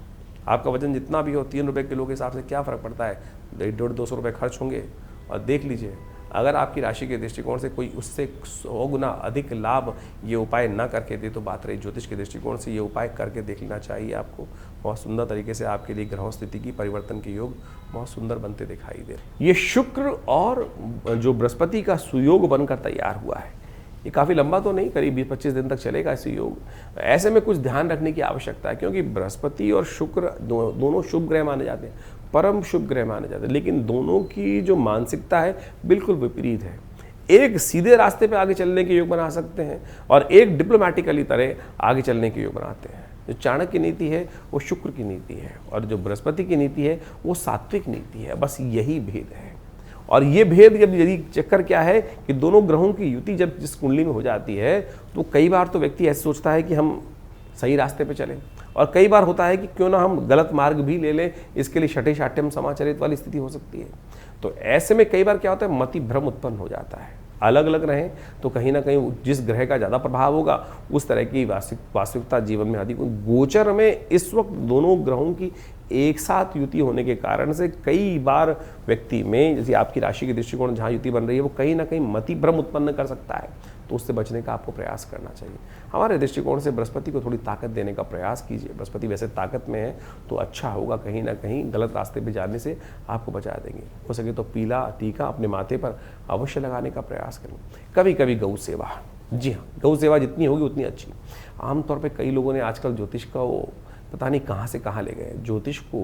आपका वजन जितना भी हो, 3 रुपये किलो के हिसाब से क्या फ़र्क पड़ता है, 150-200 रुपये खर्च होंगे। और देख लीजिए, अगर आपकी राशि के दृष्टिकोण से कोई उससे 100 गुना अधिक लाभ ये उपाय ना करके दे तो बात रही ज्योतिष के दृष्टिकोण से ये उपाय करके देख लेना चाहिए आपको। बहुत सुंदर तरीके से आपके लिए ग्रह स्थिति की परिवर्तन के योग बहुत सुंदर बनते दिखाई दे रहे। ये शुक्र और जो बृहस्पति का सुयोग बनकर तैयार हुआ है, ये काफ़ी लंबा तो नहीं, करीब 20-25 दिन तक चलेगा इस योग। ऐसे में कुछ ध्यान रखने की आवश्यकता है, क्योंकि बृहस्पति और शुक्र दोनों शुभ ग्रह माने जाते हैं, परम शुभ ग्रह माने जाते हैं, लेकिन दोनों की जो मानसिकता है बिल्कुल विपरीत है। एक सीधे रास्ते पे आगे चलने के योग बना सकते हैं और एक डिप्लोमेटिकली तरह आगे चलने के योग बनाते हैं। जो चाणक्य की नीति है वो शुक्र की नीति है और जो बृहस्पति की नीति है वो सात्विक नीति है। बस यही भेद है। और ये भेद जब यदि चक्कर क्या है कि दोनों ग्रहों की युति जब जिस कुंडली में हो जाती है तो कई बार तो व्यक्ति ऐसे सोचता है कि हम सही रास्ते पे चलें, और कई बार होता है कि क्यों ना हम गलत मार्ग भी ले लें, इसके लिए छठे शाठ्यम समाचरित वाली स्थिति हो सकती है। तो ऐसे में कई बार क्या होता है, मति भ्रम उत्पन्न हो जाता है। अलग अलग रहें तो कहीं ना कहीं जिस ग्रह का ज़्यादा प्रभाव होगा उस तरह की वास्तविकता जीवन में आती। गोचर में इस वक्त दोनों ग्रहों की एक साथ युति होने के कारण से कई बार व्यक्ति में, जैसे आपकी राशि के दृष्टिकोण जहाँ युति बन रही है, वो कहीं ना कहीं मति भ्रम उत्पन्न कर सकता है, तो उससे बचने का आपको प्रयास करना चाहिए। हमारे दृष्टिकोण से बृहस्पति को थोड़ी ताकत देने का प्रयास कीजिए। बृहस्पति वैसे ताकत में है तो अच्छा होगा, कहीं ना कहीं गलत रास्ते पे जाने से आपको बचा देंगे। हो सके तो पीला टीका अपने माथे पर अवश्य लगाने का प्रयास करें। कभी कभी गौ सेवा, जी हाँ, गौ सेवा जितनी होगी उतनी अच्छी। आमतौर पर कई लोगों ने आजकल ज्योतिष का वो पता नहीं कहाँ से कहाँ ले गए। ज्योतिष को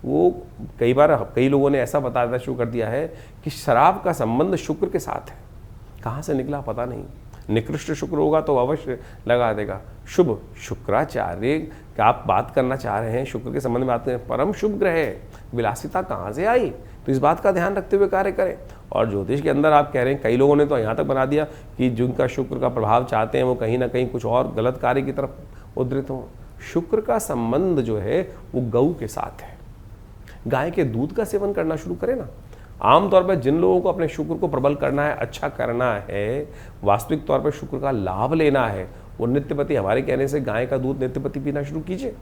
वो कई लोगों ने ऐसा बताना शुरू कर दिया है कि शराब का संबंध शुक्र के साथ है। कहाँ से निकला पता नहीं। निकृष्ट शुक्र होगा तो अवश्य लगा देगा। शुभ शुक्राचार्य का आप बात करना चाह रहे हैं, शुक्र के संबंध में बात करें, परम शुभ ग्रह है, विलासिता कहाँ से आई, तो इस बात का ध्यान रखते हुए कार्य करें। और ज्योतिष के अंदर आप कह रहे हैं, कई लोगों ने तो यहाँ तक बना दिया कि जिनका शुक्र का प्रभाव चाहते हैं वो कहीं ना कहीं कुछ और गलत कार्य की तरफ उद्धृत हों। शुक्र का संबंध जो है वो गौ के साथ है। गाय के दूध का सेवन करना शुरू करें ना। आमतौर पर जिन लोगों को अपने शुक्र को प्रबल करना है, अच्छा करना है, वास्तविक तौर पर शुक्र का लाभ लेना है, वो नित्यपति हमारे कहने से गाय का दूध नित्यपति पीना शुरू कीजिए।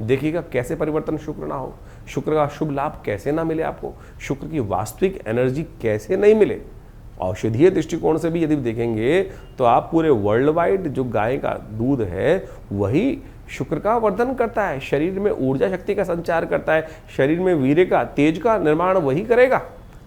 देखिएगा कैसे परिवर्तन शुक्र ना हो, शुक्र का शुभ लाभ कैसे ना मिले आपको, शुक्र की वास्तविक एनर्जी कैसे नहीं मिले। औषधीय दृष्टिकोण से भी यदि देखेंगे तो आप पूरे वर्ल्ड वाइड जो गाय का दूध है वही शुक्र का वर्धन करता है, शरीर में ऊर्जा शक्ति का संचार करता है, शरीर में वीर्य का तेज का निर्माण वही करेगा।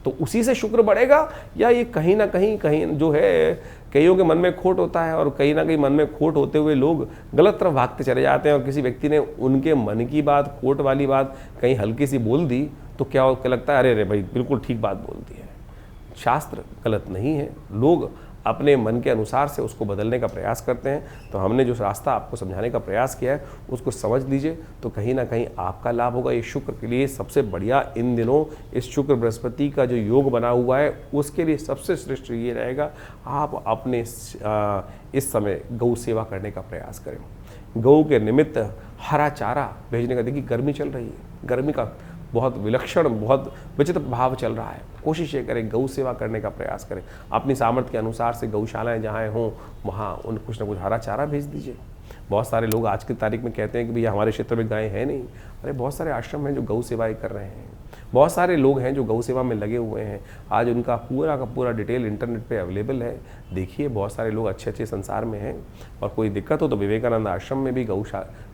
तो उसी से शुक्र बढ़ेगा, या ये कहीं ना कहीं जो है कईयों के मन में खोट होता है, और कहीं ना कहीं मन में खोट होते हुए लोग गलत तरफ भागते चले जाते हैं। और किसी व्यक्ति ने उनके मन की बात, खोट वाली बात कहीं हल्की सी बोल दी तो क्या लगता है, अरे भाई बिल्कुल ठीक बात बोल दी है। शास्त्र गलत नहीं है, लोग अपने मन के अनुसार से उसको बदलने का प्रयास करते हैं। तो हमने जो रास्ता आपको समझाने का प्रयास किया है उसको समझ लीजिए, तो कहीं ना कहीं आपका लाभ होगा। ये शुक्र के लिए सबसे बढ़िया इन दिनों इस शुक्र बृहस्पति का जो योग बना हुआ है उसके लिए सबसे श्रेष्ठ ये रहेगा, आप अपने इस समय गौ सेवा करने का प्रयास करें। गौ के निमित्त हरा चारा भेजने का, देखिए गर्मी चल रही है, गर्मी का बहुत विलक्षण, बहुत विचित्र भाव चल रहा है। कोशिश ये करें गौ सेवा करने का प्रयास करें। अपनी सामर्थ्य के अनुसार से गौशालाएं जहाँ हों वहाँ उन कुछ ना कुछ हरा चारा भेज दीजिए। बहुत सारे लोग आज की तारीख में कहते हैं कि भैया हमारे क्षेत्र में गाय है नहीं। अरे बहुत सारे आश्रम हैं जो गौ सेवाएं कर रहे हैं, बहुत सारे लोग हैं जो गौ सेवा में लगे हुए हैं। आज उनका पूरा का पूरा डिटेल इंटरनेट पे अवेलेबल है। देखिए बहुत सारे लोग अच्छे अच्छे संसार में हैं। और कोई दिक्कत हो तो विवेकानंद आश्रम में भी गौ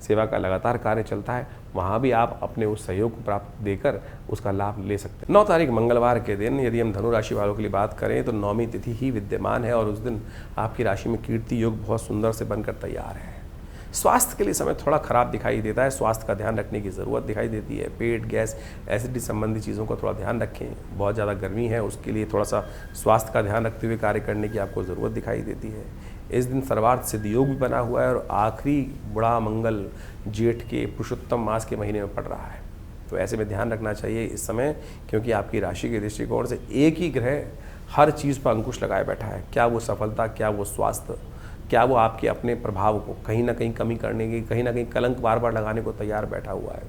सेवा का लगातार कार्य चलता है, वहाँ भी आप अपने उस सहयोग को प्राप्त देकर उसका लाभ ले सकते हैं। 9 तारीख मंगलवार के दिन यदि हम धनु राशि वालों के लिए बात करें तो 9वीं तिथि ही विद्यमान है, और उस दिन आपकी राशि में कीर्ति योग बहुत सुंदर से बनकर तैयार है। स्वास्थ्य के लिए समय थोड़ा खराब दिखाई देता है, स्वास्थ्य का ध्यान रखने की ज़रूरत दिखाई देती है। पेट, गैस, एसिडिटी संबंधी चीज़ों का थोड़ा ध्यान रखें। बहुत ज़्यादा गर्मी है, उसके लिए थोड़ा सा स्वास्थ्य का ध्यान रखते हुए कार्य करने की आपको ज़रूरत दिखाई देती है। इस दिन सर्वार्थ सिद्ध योग भी बना हुआ है, और आखिरी बड़ा मंगल जेठ के पुरुषोत्तम मास के महीने में पड़ रहा है। तो ऐसे में ध्यान रखना चाहिए इस समय, क्योंकि आपकी राशि के दृष्टिकोण से एक ही ग्रह हर चीज़ पर अंकुश लगाए बैठा है। क्या वो सफलता, क्या वो स्वास्थ्य, क्या वो आपके अपने प्रभाव को कहीं ना कहीं कमी करने की, कहीं ना कहीं कलंक बार बार लगाने को तैयार बैठा हुआ है।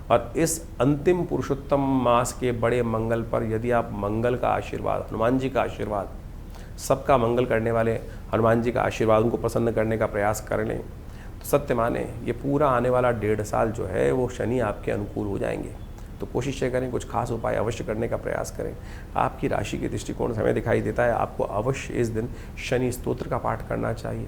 और इस अंतिम पुरुषोत्तम मास के बड़े मंगल पर यदि आप मंगल का आशीर्वाद, हनुमान जी का आशीर्वाद, सबका मंगल करने वाले हनुमान जी का आशीर्वाद, उनको प्रसन्न करने का प्रयास कर लें तो सत्य माने ये पूरा आने वाला 1.5 साल जो है वो शनि आपके अनुकूल हो जाएंगे। तो कोशिश ये करें, कुछ खास उपाय अवश्य करने का प्रयास करें। आपकी राशि के दृष्टिकोण से हमें दिखाई देता है आपको अवश्य इस दिन शनि स्तोत्र का पाठ करना चाहिए,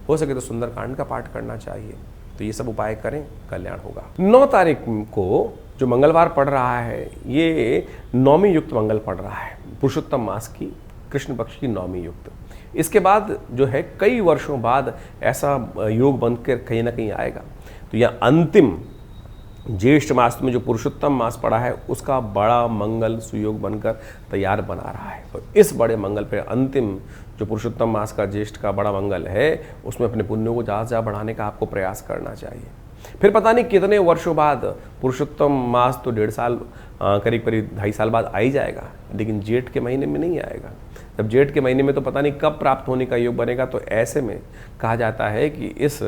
हो सके तो सुंदरकांड का पाठ करना चाहिए। तो ये सब उपाय करें, कल्याण होगा। 9 तारीख को जो मंगलवार पड़ रहा है ये 9वीं युक्त मंगल पड़ रहा है, पुरुषोत्तम मास की कृष्ण पक्ष की 9वीं युक्त। इसके बाद जो है कई वर्षों बाद ऐसा योग बनकर कहीं ना कहीं आएगा। तो यह अंतिम ज्येष्ठ मास में जो पुरुषोत्तम मास पड़ा है उसका बड़ा मंगल सुयोग बनकर तैयार बना रहा है। तो इस बड़े मंगल पे अंतिम जो पुरुषोत्तम मास का ज्येष्ठ का बड़ा मंगल है उसमें अपने पुण्यों को ज़्यादा से ज़्यादा बढ़ाने का आपको प्रयास करना चाहिए। फिर पता नहीं कितने वर्षों बाद पुरुषोत्तम मास तो 1.5 साल करीब करीब 2.5 साल बाद आ ही जाएगा, लेकिन जेठ के महीने में नहीं आएगा। जब जेठ के महीने में तो पता नहीं कब प्राप्त होने का योग बनेगा। तो ऐसे में कहा जाता है कि इस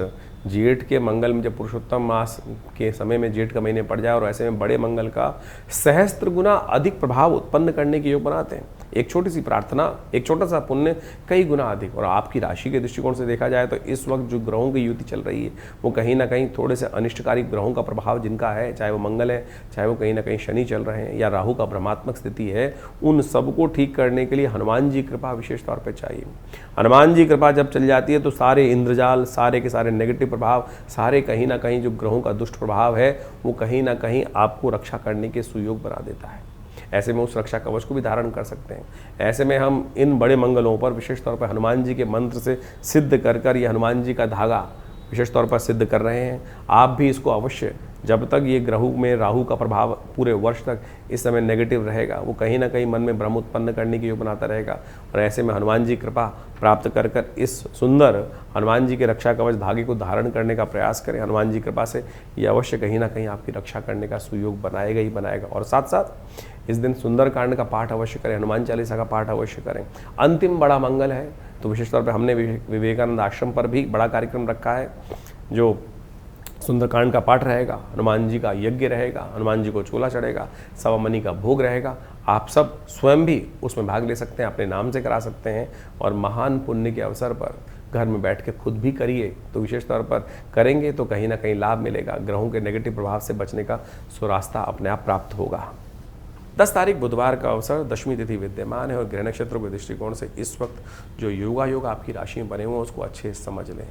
जेठ के मंगल में, जब पुरुषोत्तम मास के समय में जेठ का महीने पड़ जाए और ऐसे में बड़े मंगल का सहस्त्र गुना अधिक प्रभाव उत्पन्न करने के योग बनाते हैं। एक छोटी सी प्रार्थना, एक छोटा सा पुण्य कई गुना अधिक। और आपकी राशि के दृष्टिकोण से देखा जाए तो इस वक्त जो ग्रहों की युति चल रही है वो कहीं ना कहीं थोड़े से अनिष्टकारी ग्रहों का प्रभाव जिनका है, चाहे वो मंगल है, चाहे वो कहीं ना कहीं शनि चल रहे हैं या राहु का भ्रमात्मक स्थिति है, उन सबको ठीक करने के लिए हनुमान जी कृपा विशेष तौर पर चाहिए। हनुमान जी कृपा जब चल जाती है तो सारे इंद्रजाल, सारे के सारे नेगेटिव प्रभाव, सारे कहीं ना कहीं जो ग्रहों का दुष्ट प्रभाव है वो कहीं ना कहीं आपको रक्षा करने के सुयोग बना देता है। ऐसे में उस रक्षा कवच को भी धारण कर सकते हैं। ऐसे में हम इन बड़े मंगलों पर विशेष तौर पर हनुमान जी के मंत्र से सिद्ध कर ये हनुमान जी का धागा विशेष तौर पर सिद्ध कर रहे हैं। आप भी इसको अवश्य, जब तक ये ग्रहों में राहु का प्रभाव पूरे वर्ष तक इस समय नेगेटिव रहेगा, वो कहीं ना कहीं मन में भ्रम उत्पन्न करने की योग बनाता रहेगा। और ऐसे में हनुमान जी कृपा प्राप्त कर इस सुंदर हनुमान जी के रक्षा कवच धागे को धारण करने का प्रयास करें। हनुमान जी कृपा से ये अवश्य कहीं ना कहीं आपकी रक्षा करने का सुयोग बनाएगा ही बनाएगा। और साथ साथ इस दिन सुंदरकांड का पाठ अवश्य करें, हनुमान चालीसा का पाठ अवश्य करें। अंतिम बड़ा मंगल है तो विशेष तौर पर हमने विवेकानंद आश्रम पर भी बड़ा कार्यक्रम रखा है, जो सुंदरकांड का पाठ रहेगा, हनुमान जी का यज्ञ रहेगा, हनुमान जी को चोला चढ़ेगा, सवा मनी का भोग रहेगा। आप सब स्वयं भी उसमें भाग ले सकते हैं, अपने नाम से करा सकते हैं। और महान पुण्य के अवसर पर घर में बैठ के खुद भी करिए, तो विशेष तौर पर करेंगे तो कहीं ना कहीं लाभ मिलेगा। ग्रहों के नेगेटिव प्रभाव से बचने का सुरास्ता अपने आप प्राप्त होगा। 10 तारीख बुधवार का अवसर, दशमी तिथि विद्यमान है और ग्रह नक्षत्रों के दृष्टिकोण से इस वक्त जो योगायोग आपकी राशि में बने हुए हैं उसको अच्छे से समझ लें।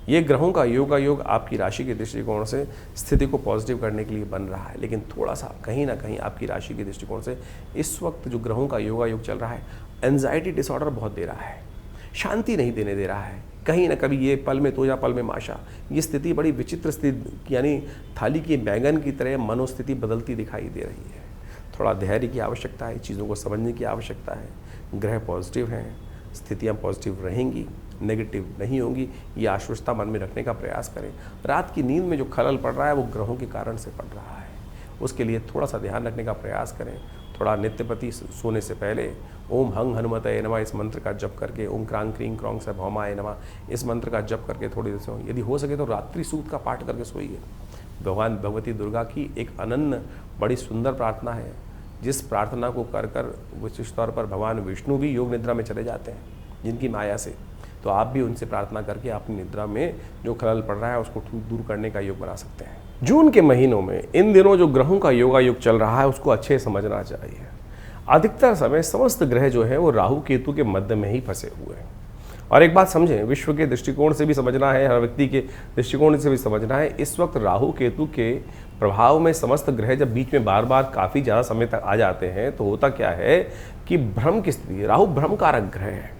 ये ग्रहों का योगायोग आपकी राशि के दृष्टिकोण से स्थिति को पॉजिटिव करने के लिए बन रहा है, लेकिन थोड़ा सा कहीं ना कहीं आपकी राशि के दृष्टिकोण से इस वक्त जो ग्रहों का योगायोग चल रहा है, एंजाइटी डिसऑर्डर बहुत दे रहा है, शांति नहीं देने दे रहा है। कहीं ना कभी ये पल में तोजा पल में माशा, ये स्थिति बड़ी विचित्र स्थिति, यानी थाली की बैंगन की तरह मनोस्थिति बदलती दिखाई दे रही है। थोड़ा धैर्य की आवश्यकता है, चीज़ों को समझने की आवश्यकता है। ग्रह पॉजिटिव हैं, स्थितियाँ पॉजिटिव रहेंगी, नेगेटिव नहीं होंगी, ये आश्वस्तता मन में रखने का प्रयास करें। रात की नींद में जो खलल पड़ रहा है वो ग्रहों के कारण से पड़ रहा है, उसके लिए थोड़ा सा ध्यान रखने का प्रयास करें। थोड़ा नित्य प्रति सोने से पहले ओम हंग हनुमते नमः इस मंत्र का जप करके, ओम क्रांग क्रीं क्रौंग से भौमाय नमः इस मंत्र का जप करके थोड़ी देर से, यदि हो सके तो रात्रि सूक्त का पाठ करके सोइए। भगवान भगवती दुर्गा की एक अनन्य बड़ी सुंदर प्रार्थना है, जिस प्रार्थना को कर कर विशेष तौर पर भगवान विष्णु भी योग निद्रा में चले जाते हैं जिनकी माया से। तो आप भी उनसे प्रार्थना करके अपनी निद्रा में जो खलल पड़ रहा है उसको दूर करने का योग बना सकते हैं। जून के महीनों में इन दिनों जो ग्रहों का योगायोग चल रहा है उसको अच्छे समझना चाहिए। अधिकतर समय समस्त ग्रह जो है वो राहु केतु के मध्य में ही फंसे हुए हैं। और एक बात समझें, विश्व के दृष्टिकोण से भी समझना है, हर व्यक्ति के दृष्टिकोण से भी समझना है। इस वक्त राहु केतु के प्रभाव में समस्त ग्रह जब बीच में बार बार काफ़ी ज़्यादा समय तक आ जाते हैं तो होता क्या है कि भ्रम की स्थिति, राहु भ्रम कारक ग्रह है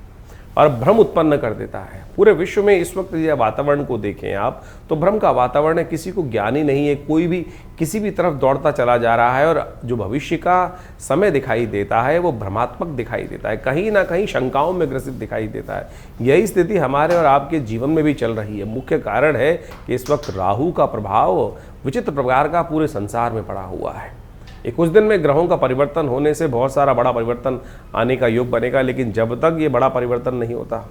और भ्रम उत्पन्न कर देता है। पूरे विश्व में इस वक्त यह वातावरण को देखें आप तो भ्रम का वातावरण है, किसी को ज्ञान ही नहीं है, कोई भी किसी भी तरफ दौड़ता चला जा रहा है और जो भविष्य का समय दिखाई देता है वो भ्रमात्मक दिखाई देता है, कहीं ना कहीं शंकाओं में ग्रसित दिखाई देता है। यही स्थिति हमारे और आपके जीवन में भी चल रही है। मुख्य कारण है कि इस वक्त राहु का प्रभाव विचित्र प्रकार का पूरे संसार में पड़ा हुआ है। एक कुछ दिन में ग्रहों का परिवर्तन होने से बहुत सारा बड़ा परिवर्तन आने का योग बनेगा, लेकिन जब तक ये बड़ा परिवर्तन नहीं होता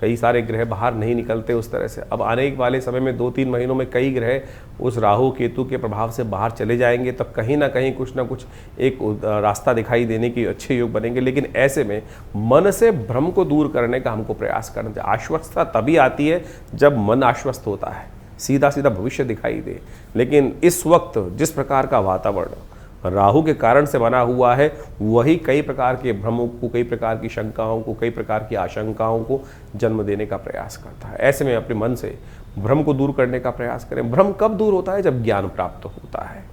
कई सारे ग्रह बाहर नहीं निकलते उस तरह से। अब आने वाले समय में 2-3 महीनों में कई ग्रह उस राहु केतु के प्रभाव से बाहर चले जाएंगे, तब कहीं ना कहीं कुछ ना कुछ एक रास्ता दिखाई देने के अच्छे योग बनेंगे। लेकिन ऐसे में मन से भ्रम को दूर करने का हमको प्रयास करना चाहिए। आश्वस्तता तभी आती है जब मन आश्वस्त होता है, सीधा सीधा भविष्य दिखाई दे। लेकिन इस वक्त जिस प्रकार का वातावरण राहु के कारण से बना हुआ है वही कई प्रकार के भ्रमों को, कई प्रकार की शंकाओं को, कई प्रकार की आशंकाओं को जन्म देने का प्रयास करता है। ऐसे में अपने मन से भ्रम को दूर करने का प्रयास करें। भ्रम कब दूर होता है? जब ज्ञान प्राप्त होता है।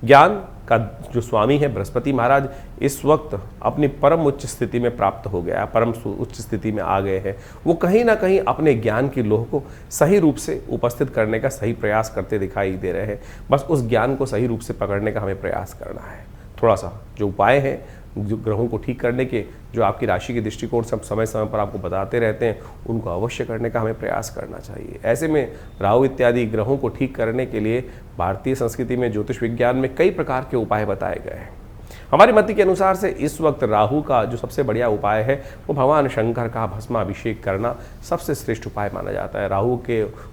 ज्ञान का जो स्वामी है बृहस्पति महाराज इस वक्त अपनी परम उच्च स्थिति में प्राप्त हो गया, परम उच्च स्थिति में आ गए हैं। वो कहीं ना कहीं अपने ज्ञान की लोह को सही रूप से उपस्थित करने का सही प्रयास करते दिखाई दे रहे हैं। बस उस ज्ञान को सही रूप से पकड़ने का हमें प्रयास करना है। थोड़ा सा जो उपाय है जो ग्रहों को ठीक करने के जो आपकी राशि के दृष्टिकोण से हम समय समय पर आपको बताते रहते हैं, उनको अवश्य करने का हमें प्रयास करना चाहिए। ऐसे में राहु इत्यादि ग्रहों को ठीक करने के लिए भारतीय संस्कृति में ज्योतिष विज्ञान में कई प्रकार के उपाय बताए गए हैं। हमारी मति के अनुसार से इस वक्त राहु का जो सबसे बढ़िया उपाय है वो भगवान शंकर का भस्माभिषेक करना सबसे श्रेष्ठ उपाय माना जाता है। राहु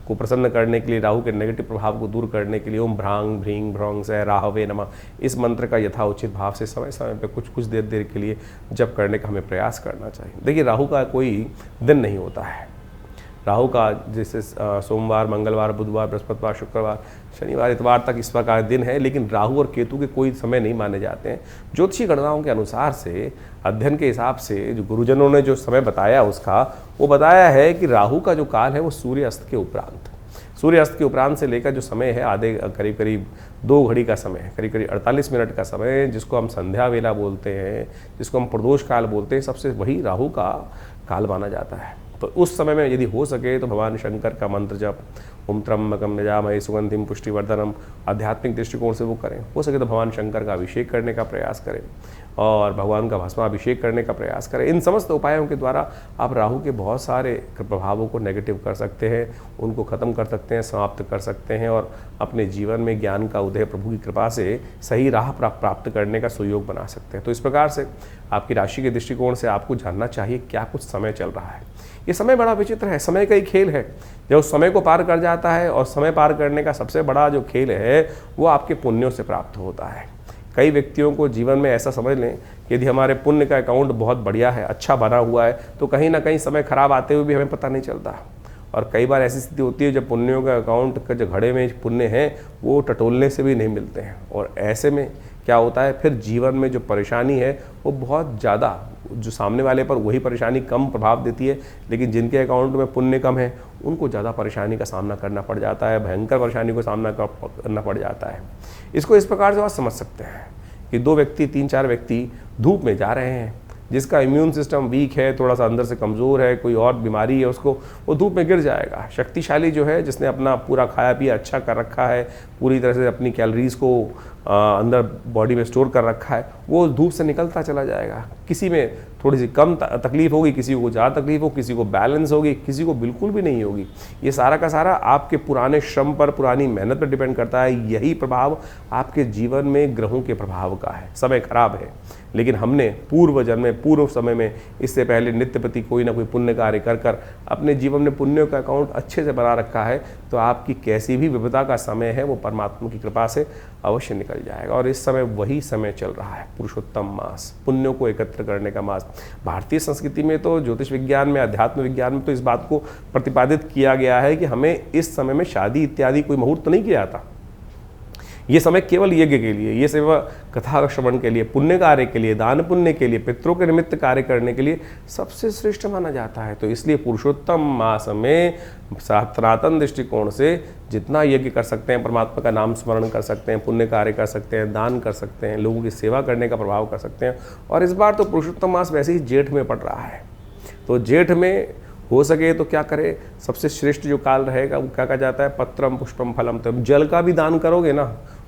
को प्रसन्न करने के लिए, राहु के नेगेटिव प्रभाव को दूर करने के लिए ओम भ्रांग भ्रीं भ्रौं से राहवे नमः इस मंत्र का यथाउचित भाव से समय समय पर कुछ देर के लिए जप करने का हमें प्रयास करना चाहिए। देखिए, राहु का कोई दिन नहीं होता है। राहु का जैसे सोमवार, मंगलवार, बुधवार, बृहस्पतिवार, शुक्रवार, शनिवार, इतवार तक इस प्रकार दिन है, लेकिन राहु और केतु के कोई समय नहीं माने जाते हैं। ज्योतिषी गणनाओं के अनुसार से, अध्ययन के हिसाब से जो गुरुजनों ने जो समय बताया उसका, वो बताया है कि राहु का जो काल है वो सूर्य अस्त के उपरांत, सूर्य अस्त के उपरांत से लेकर जो समय है आधे करीब 2 घड़ी का समय है, करीब 48 मिनट का समय, जिसको हम संध्या वेला बोलते हैं, जिसको हम प्रदोष काल बोलते हैं, सबसे वही राहु का काल माना जाता है। तो उस समय में यदि हो सके तो भगवान शंकर का मंत्र जप, ओम त्र्यंबकम यजामहे सुगंधिम पुष्टिवर्धनम, आध्यात्मिक दृष्टिकोण से वो करें। हो सके तो भगवान शंकर का अभिषेक करने का प्रयास करें और भगवान का भस्माभिषेक करने का प्रयास करें। इन समस्त उपायों के द्वारा आप राहु के बहुत सारे प्रभावों को नेगेटिव कर सकते हैं, उनको ख़त्म कर सकते हैं, समाप्त कर सकते हैं और अपने जीवन में ज्ञान का उदय प्रभु की कृपा से सही राह प्राप्त करने का सुयोग बना सकते हैं। तो इस प्रकार से आपकी राशि के दृष्टिकोण से आपको जानना चाहिए क्या कुछ समय चल रहा है। ये समय बड़ा विचित्र है, समय का ही खेल है। जब उस समय को पार कर जाता है, और समय पार करने का सबसे बड़ा जो खेल है वो आपके पुण्यों से प्राप्त होता है। कई व्यक्तियों को जीवन में ऐसा समझ लें कि यदि हमारे पुण्य का अकाउंट बहुत बढ़िया है, अच्छा बना हुआ है, तो कहीं ना कहीं समय खराब आते हुए भी हमें पता नहीं चलता। और कई बार ऐसी स्थिति होती है जब पुण्यों का अकाउंट का जो घड़े में पुण्य हैं वो टटोलने से भी नहीं मिलते हैं, और ऐसे में क्या होता है, फिर जीवन में जो परेशानी है वो बहुत ज़्यादा, जो सामने वाले पर वही परेशानी कम प्रभाव देती है, लेकिन जिनके अकाउंट में पुण्य कम है उनको ज़्यादा परेशानी का सामना करना पड़ जाता है, भयंकर परेशानी को सामना करना पड़ जाता है। इसको इस प्रकार से आप समझ सकते हैं कि 2 व्यक्ति, 3-4 व्यक्ति धूप में जा रहे हैं, जिसका इम्यून सिस्टम वीक है, थोड़ा सा अंदर से कमज़ोर है, कोई और बीमारी है उसको, वो धूप में गिर जाएगा। शक्तिशाली जो है, जिसने अपना पूरा खाया पिया अच्छा कर रखा है, पूरी तरह से अपनी कैलोरीज़ को अंदर बॉडी में स्टोर कर रखा है, वो धूप से निकलता चला जाएगा। किसी में थोड़ी सी कम तकलीफ होगी, किसी को ज़्यादा तकलीफ होगी, किसी को बैलेंस होगी, किसी को बिल्कुल भी नहीं होगी। ये सारा का सारा आपके पुराने श्रम पर, पुरानी मेहनत पर डिपेंड करता है। यही प्रभाव आपके जीवन में ग्रहों के प्रभाव का है। समय खराब है, लेकिन हमने पूर्व जन्म में, पूर्व समय में, इससे पहले नित्य प्रति कोई ना कोई पुण्य कार्य कर अपने जीवन में पुण्यों का अकाउंट अच्छे से बना रखा है, तो आपकी कैसी भी विपदा का समय है वो परमात्मा की कृपा से अवश्य निकल जाएगा। और इस समय वही समय चल रहा है, पुरुषोत्तम मास, पुण्यों को एकत्र करने का मास। भारतीय संस्कृति में तो, ज्योतिष विज्ञान में, अध्यात्म विज्ञान में तो इस बात को प्रतिपादित किया गया है कि हमें इस समय में शादी इत्यादि कोई मुहूर्त नहीं किया जाता। ये समय केवल यज्ञ के लिए, ये सेवा कथा श्रवण के लिए, पुण्य कार्य के लिए, दान पुण्य के लिए, पितरों के निमित्त कार्य करने के लिए सबसे श्रेष्ठ माना जाता है। तो इसलिए पुरुषोत्तम मास में सनातन दृष्टिकोण से जितना यज्ञ कर सकते हैं, परमात्मा का नाम स्मरण कर सकते हैं, पुण्य कार्य कर सकते हैं, दान कर सकते हैं, लोगों की सेवा करने का प्रभाव कर सकते हैं। और इस बार तो पुरुषोत्तम मास वैसे ही जेठ में पड़ रहा है, तो जेठ में हो सके तो क्या करें, सबसे श्रेष्ठ जो काल रहेगा वो क्या कहा जाता है, पत्रम पुष्पम फलम। तो जल का भी दान करोगे ना,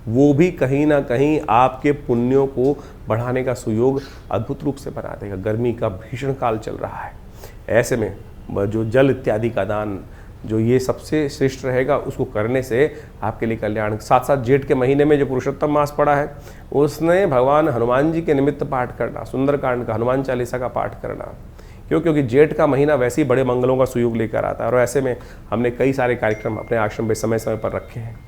वो भी कहीं ना कहीं आपके पुण्यों को बढ़ाने का सुयोग अद्भुत रूप से बना देगा। गर्मी का भीषण काल चल रहा है, ऐसे में जो जल इत्यादि का दान, जो ये सबसे श्रेष्ठ रहेगा, उसको करने से आपके लिए कल्याण। साथ साथ जेठ के महीने में जो पुरुषोत्तम मास पड़ा है, उसने भगवान हनुमान जी के निमित्त पाठ करना, सुंदरकांड का, हनुमान चालीसा का पाठ करना, क्योंकि जेठ का महीना वैसे ही बड़े मंगलों का सुयोग लेकर आता है। और ऐसे में हमने कई सारे कार्यक्रम अपने आश्रम में समय समय पर रखे हैं।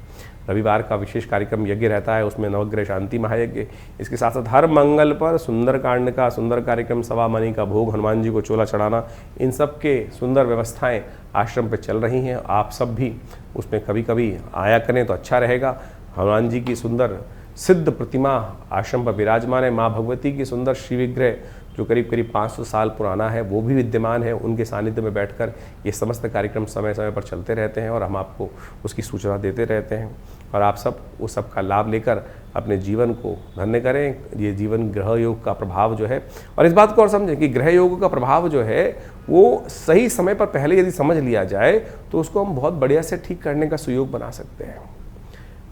रविवार का विशेष कार्यक्रम यज्ञ रहता है, उसमें नवग्रह शांति महायज्ञ। इसके साथ साथ हर मंगल पर सुंदरकांड का सुंदर कार्यक्रम, सवा मणि का भोग, हनुमान जी को चोला चढ़ाना, इन सब के सुंदर व्यवस्थाएं आश्रम पर चल रही हैं। आप सब भी उसमें कभी कभी आया करें तो अच्छा रहेगा। हनुमान जी की सुंदर सिद्ध प्रतिमा आश्रम पर विराजमान है। माँ भगवती की सुंदर श्री विग्रह जो करीब करीब 500 साल पुराना है, वो भी विद्यमान है। उनके सानिध्य में बैठकर ये समस्त कार्यक्रम समय समय पर चलते रहते हैं और हम आपको उसकी सूचना देते रहते हैं। और आप सब उस सब का लाभ लेकर अपने जीवन को धन्य करें। ये जीवन ग्रह योग का प्रभाव जो है, और इस बात को और समझें कि ग्रह योग का प्रभाव जो है वो सही समय पर पहले यदि समझ लिया जाए तो उसको हम बहुत बढ़िया से ठीक करने का सुयोग बना सकते हैं।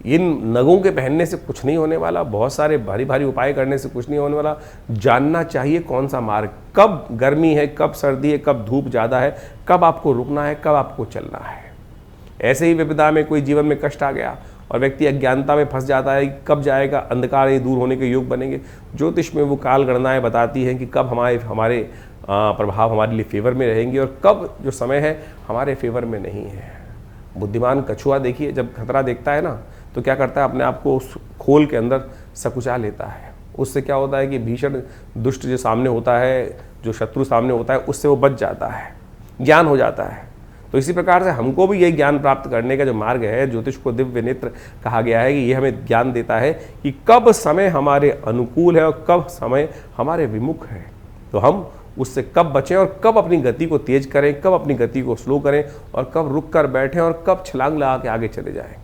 इन नगों के पहनने से कुछ नहीं होने वाला, बहुत सारे भारी भारी उपाय करने से कुछ नहीं होने वाला। जानना चाहिए कौन सा मार्ग, कब गर्मी है, कब सर्दी है, कब धूप ज़्यादा है, कब आपको रुकना है, कब आपको चलना है। ऐसे ही विपदा में कोई जीवन में कष्ट आ गया और व्यक्ति अज्ञानता में फंस जाता है, कब जाएगा, अंधकार ये दूर होने के योग बनेंगे। ज्योतिष में वो काल गणनाएँ बताती हैं कि कब हमारे प्रभाव हमारे लिए फेवर में रहेंगे और कब जो समय है हमारे फेवर में नहीं है। बुद्धिमान कछुआ देखिए, जब खतरा देखता है ना तो क्या करता है, अपने आप को उस खोल के अंदर सकुचा लेता है। उससे क्या होता है कि भीषण दुष्ट जो सामने होता है, जो शत्रु सामने होता है, उससे वो बच जाता है, ज्ञान हो जाता है। तो इसी प्रकार से हमको भी यही ज्ञान प्राप्त करने का जो मार्ग है, ज्योतिष को दिव्य नेत्र कहा गया है कि ये हमें ज्ञान देता है कि कब समय हमारे अनुकूल है और कब समय हमारे विमुख है। तो हम उससे कब बचें और कब अपनी गति को तेज करें, कब अपनी गति को स्लो करें और कब रुक कर बैठें और कब छलांग लगा के आगे चले जाएं।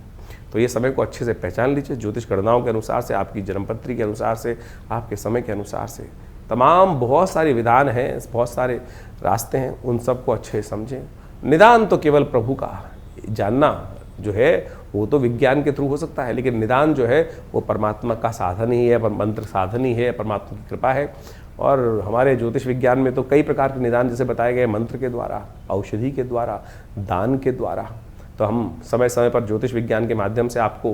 तो ये समय को अच्छे से पहचान लीजिए। ज्योतिष गणनाओं के अनुसार से, आपकी जन्मपत्री के अनुसार से, आपके समय के अनुसार से तमाम बहुत सारे विधान हैं, बहुत सारे रास्ते हैं, उन सबको अच्छे से समझें। निदान तो केवल प्रभु का जानना जो है वो तो विज्ञान के थ्रू हो सकता है, लेकिन निदान जो है वो परमात्मा का साधन ही है, मंत्र साधन ही है, परमात्मा की कृपा है। और हमारे ज्योतिष विज्ञान में तो कई प्रकार के निदान जैसे बताए गए, मंत्र के द्वारा, औषधि के द्वारा, दान के द्वारा। तो हम समय समय पर ज्योतिष विज्ञान के माध्यम से आपको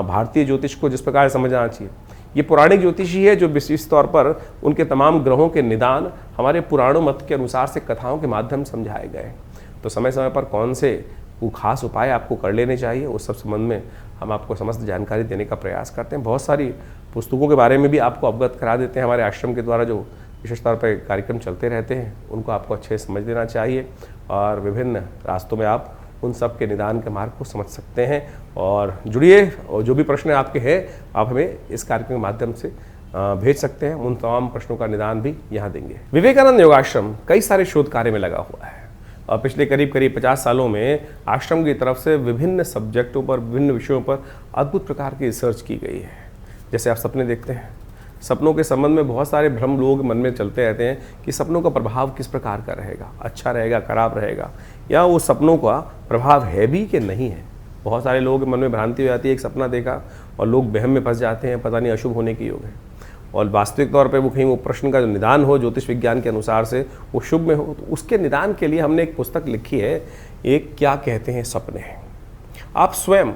भारतीय ज्योतिष को जिस प्रकार समझना चाहिए, ये पौराणिक ज्योतिष ही है जो विशेष तौर पर उनके तमाम ग्रहों के निदान हमारे पुराणों मत के अनुसार से कथाओं के माध्यम से समझाए गए। तो समय समय पर कौन से वो खास उपाय आपको कर लेने चाहिए, उस सब संबंध में हम आपको समस्त जानकारी देने का प्रयास करते हैं। बहुत सारी पुस्तकों के बारे में भी आपको अवगत करा देते हैं। हमारे आश्रम के द्वारा जो विशेष तौर पर कार्यक्रम चलते रहते हैं उनको आपको अच्छे से समझ लेना चाहिए और विभिन्न रास्तों में आप उन सब के निदान के मार्ग को समझ सकते हैं। और जुड़िए, और जो भी प्रश्न आपके हैं आप हमें इस कार्यक्रम के माध्यम से भेज सकते हैं। उन तमाम प्रश्नों का निदान भी यहाँ देंगे। विवेकानंद योगाश्रम कई सारे शोध कार्य में लगा हुआ है और पिछले करीब 50 सालों में आश्रम की तरफ से विभिन्न सब्जेक्टों पर, विभिन्न विषयों पर अद्भुत प्रकार की रिसर्च की गई है। जैसे आप सपने देखते हैं, सपनों के संबंध में बहुत सारे भ्रम लोग मन में चलते रहते हैं कि सपनों का प्रभाव किस प्रकार का रहेगा, अच्छा रहेगा, खराब रहेगा, या वो सपनों का प्रभाव है भी कि नहीं है। बहुत सारे लोगों के मन में भ्रांति हो जाती है, एक सपना देखा और लोग वहम में फंस जाते हैं, पता नहीं अशुभ होने की योग है। और वास्तविक तौर पे वो कहीं वो प्रश्न का जो निदान हो ज्योतिष विज्ञान के अनुसार से वो शुभ में हो, तो उसके निदान के लिए हमने एक पुस्तक लिखी है, एक क्या कहते हैं सपने। आप स्वयं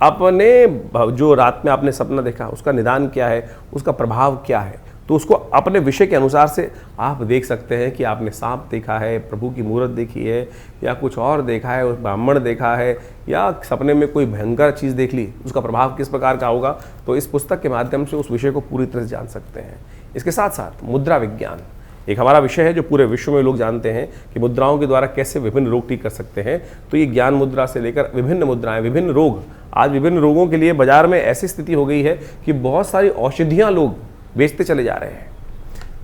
अपने जो रात में आपने सपना देखा उसका निदान क्या है, उसका प्रभाव क्या है, तो उसको अपने विषय के अनुसार से आप देख सकते हैं कि आपने सांप देखा है, प्रभु की मूर्त देखी है, या कुछ और देखा है, ब्राह्मण देखा है, या सपने में कोई भयंकर चीज़ देख ली, उसका प्रभाव किस प्रकार का होगा। तो इस पुस्तक के माध्यम से उस विषय को पूरी तरह से जान सकते हैं। इसके साथ साथ मुद्रा विज्ञान एक हमारा विषय है जो पूरे विश्व में लोग जानते हैं कि मुद्राओं के द्वारा कैसे विभिन्न रोग ठीक कर सकते हैं। तो ये ज्ञान मुद्रा से लेकर विभिन्न मुद्राएं, विभिन्न रोग, आज विभिन्न रोगों के लिए बाजार में ऐसी स्थिति हो गई है कि बहुत सारी औषधियाँ लोग बेचते चले जा रहे हैं।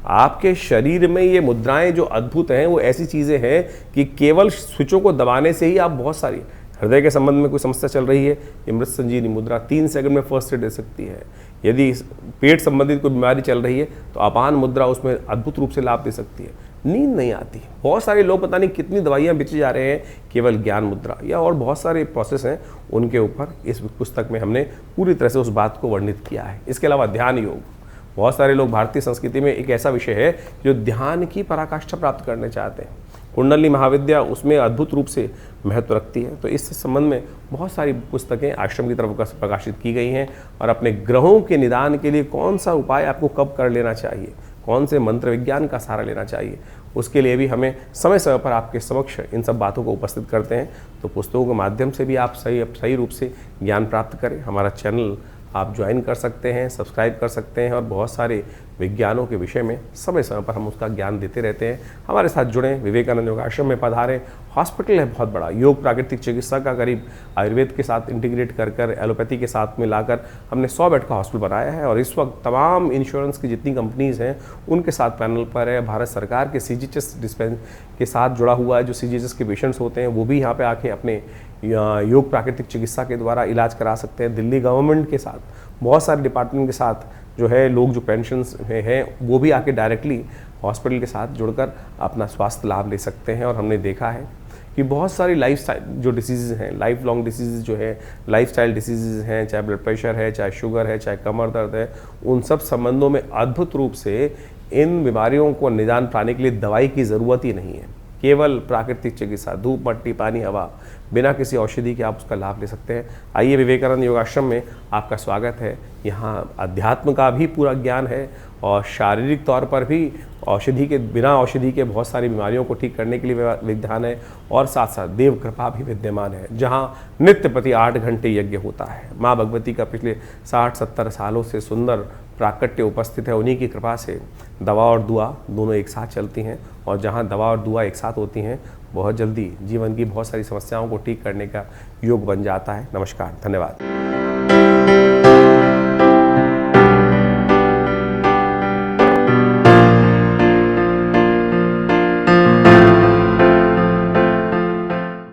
आपके शरीर में ये मुद्राएं जो अद्भुत हैं वो ऐसी चीज़ें हैं कि केवल स्विचों को दबाने से ही आप बहुत सारी, हृदय के संबंध में कोई समस्या चल रही है, ये मृत संजीवनी मुद्रा 3 सेकंड में फर्स्ट एड दे सकती है। यदि पेट संबंधित कोई बीमारी चल रही है तो अपान मुद्रा उसमें अद्भुत रूप से लाभ दे सकती है। नींद नहीं आती, बहुत सारे लोग पता नहीं कितनी दवाइयाँ बेचे जा रहे हैं केवल ज्ञान मुद्रा, या और बहुत सारे प्रोसेस हैं उनके ऊपर इस पुस्तक में हमने पूरी तरह से उस बात को वर्णित किया है। इसके अलावा ध्यान योग, बहुत सारे लोग भारतीय संस्कृति में एक ऐसा विषय है जो ध्यान की पराकाष्ठा प्राप्त करने चाहते हैं। कुंडली महाविद्या उसमें अद्भुत रूप से महत्व रखती है। तो इस संबंध में बहुत सारी पुस्तकें आश्रम की तरफ प्रकाशित की गई हैं। और अपने ग्रहों के निदान के लिए कौन सा उपाय आपको कब कर लेना चाहिए, कौन से मंत्र विज्ञान का सहारा लेना चाहिए, उसके लिए भी हमें समय समय पर आपके समक्ष इन सब बातों को उपस्थित करते हैं। तो पुस्तकों के माध्यम से भी आप सही रूप से ज्ञान प्राप्त करें। हमारा चैनल आप ज्वाइन कर सकते हैं, सब्सक्राइब कर सकते हैं और बहुत सारे विज्ञानों के विषय में समय समय पर हम उसका ज्ञान देते रहते हैं। हमारे साथ जुड़ें, विवेकानंद योगाश्रम में पधारें। हॉस्पिटल है बहुत बड़ा, योग प्राकृतिक चिकित्सा का करीब आयुर्वेद के साथ इंटीग्रेट कर एलोपैथी के साथ में लाकर हमने 100 बेड का हॉस्पिटल बनाया है। और इस वक्त तमाम इंश्योरेंस की जितनी कंपनीज़ हैं उनके साथ पैनल पर है। भारत सरकार के CGHS डिस्पेंस के साथ जुड़ा हुआ है, जो CGHS के पेशेंट्स होते हैं वो भी यहाँ पे आके अपने योग प्राकृतिक चिकित्सा के द्वारा इलाज करा सकते हैं। दिल्ली गवर्नमेंट के साथ, बहुत सारे डिपार्टमेंट के साथ जो है लोग जो पेंशन्स में हैं वो भी आके डायरेक्टली हॉस्पिटल के साथ जुड़कर अपना स्वास्थ्य लाभ ले सकते हैं। और हमने देखा है कि बहुत सारी लाइफस्टाइल जो डिसीज़ हैं, लाइफ लॉन्ग डिसीज़ जो है, लाइफस्टाइल डिसीज़ हैं, चाहे ब्लड प्रेशर है, चाहे शुगर है, चाहे कमर दर्द है, उन सब संबंधों में अद्भुत रूप से इन बीमारियों को निदान पाने के लिए दवाई की ज़रूरत ही नहीं है। केवल प्राकृतिक चिकित्सा, धूप, मट्टी, पानी, हवा, बिना किसी औषधि के आप उसका लाभ ले सकते हैं। आइए, विवेकानंद योगाश्रम में आपका स्वागत है। यहाँ अध्यात्म का भी पूरा ज्ञान है और शारीरिक तौर पर भी बिना औषधि के बहुत सारी बीमारियों को ठीक करने के लिए विधान है, और साथ साथ देव कृपा भी विद्यमान है, जहाँ नित्य प्रति 8 घंटे यज्ञ होता है। माँ भगवती का पिछले 60-70 सालों से सुंदर प्राकट्य उपस्थित है। उन्हीं की कृपा से दवा और दुआ दोनों एक साथ चलती हैं, और जहाँ दवा और दुआ एक साथ होती हैं, बहुत जल्दी जीवन की बहुत सारी समस्याओं को ठीक करने का योग बन जाता है। नमस्कार, धन्यवाद।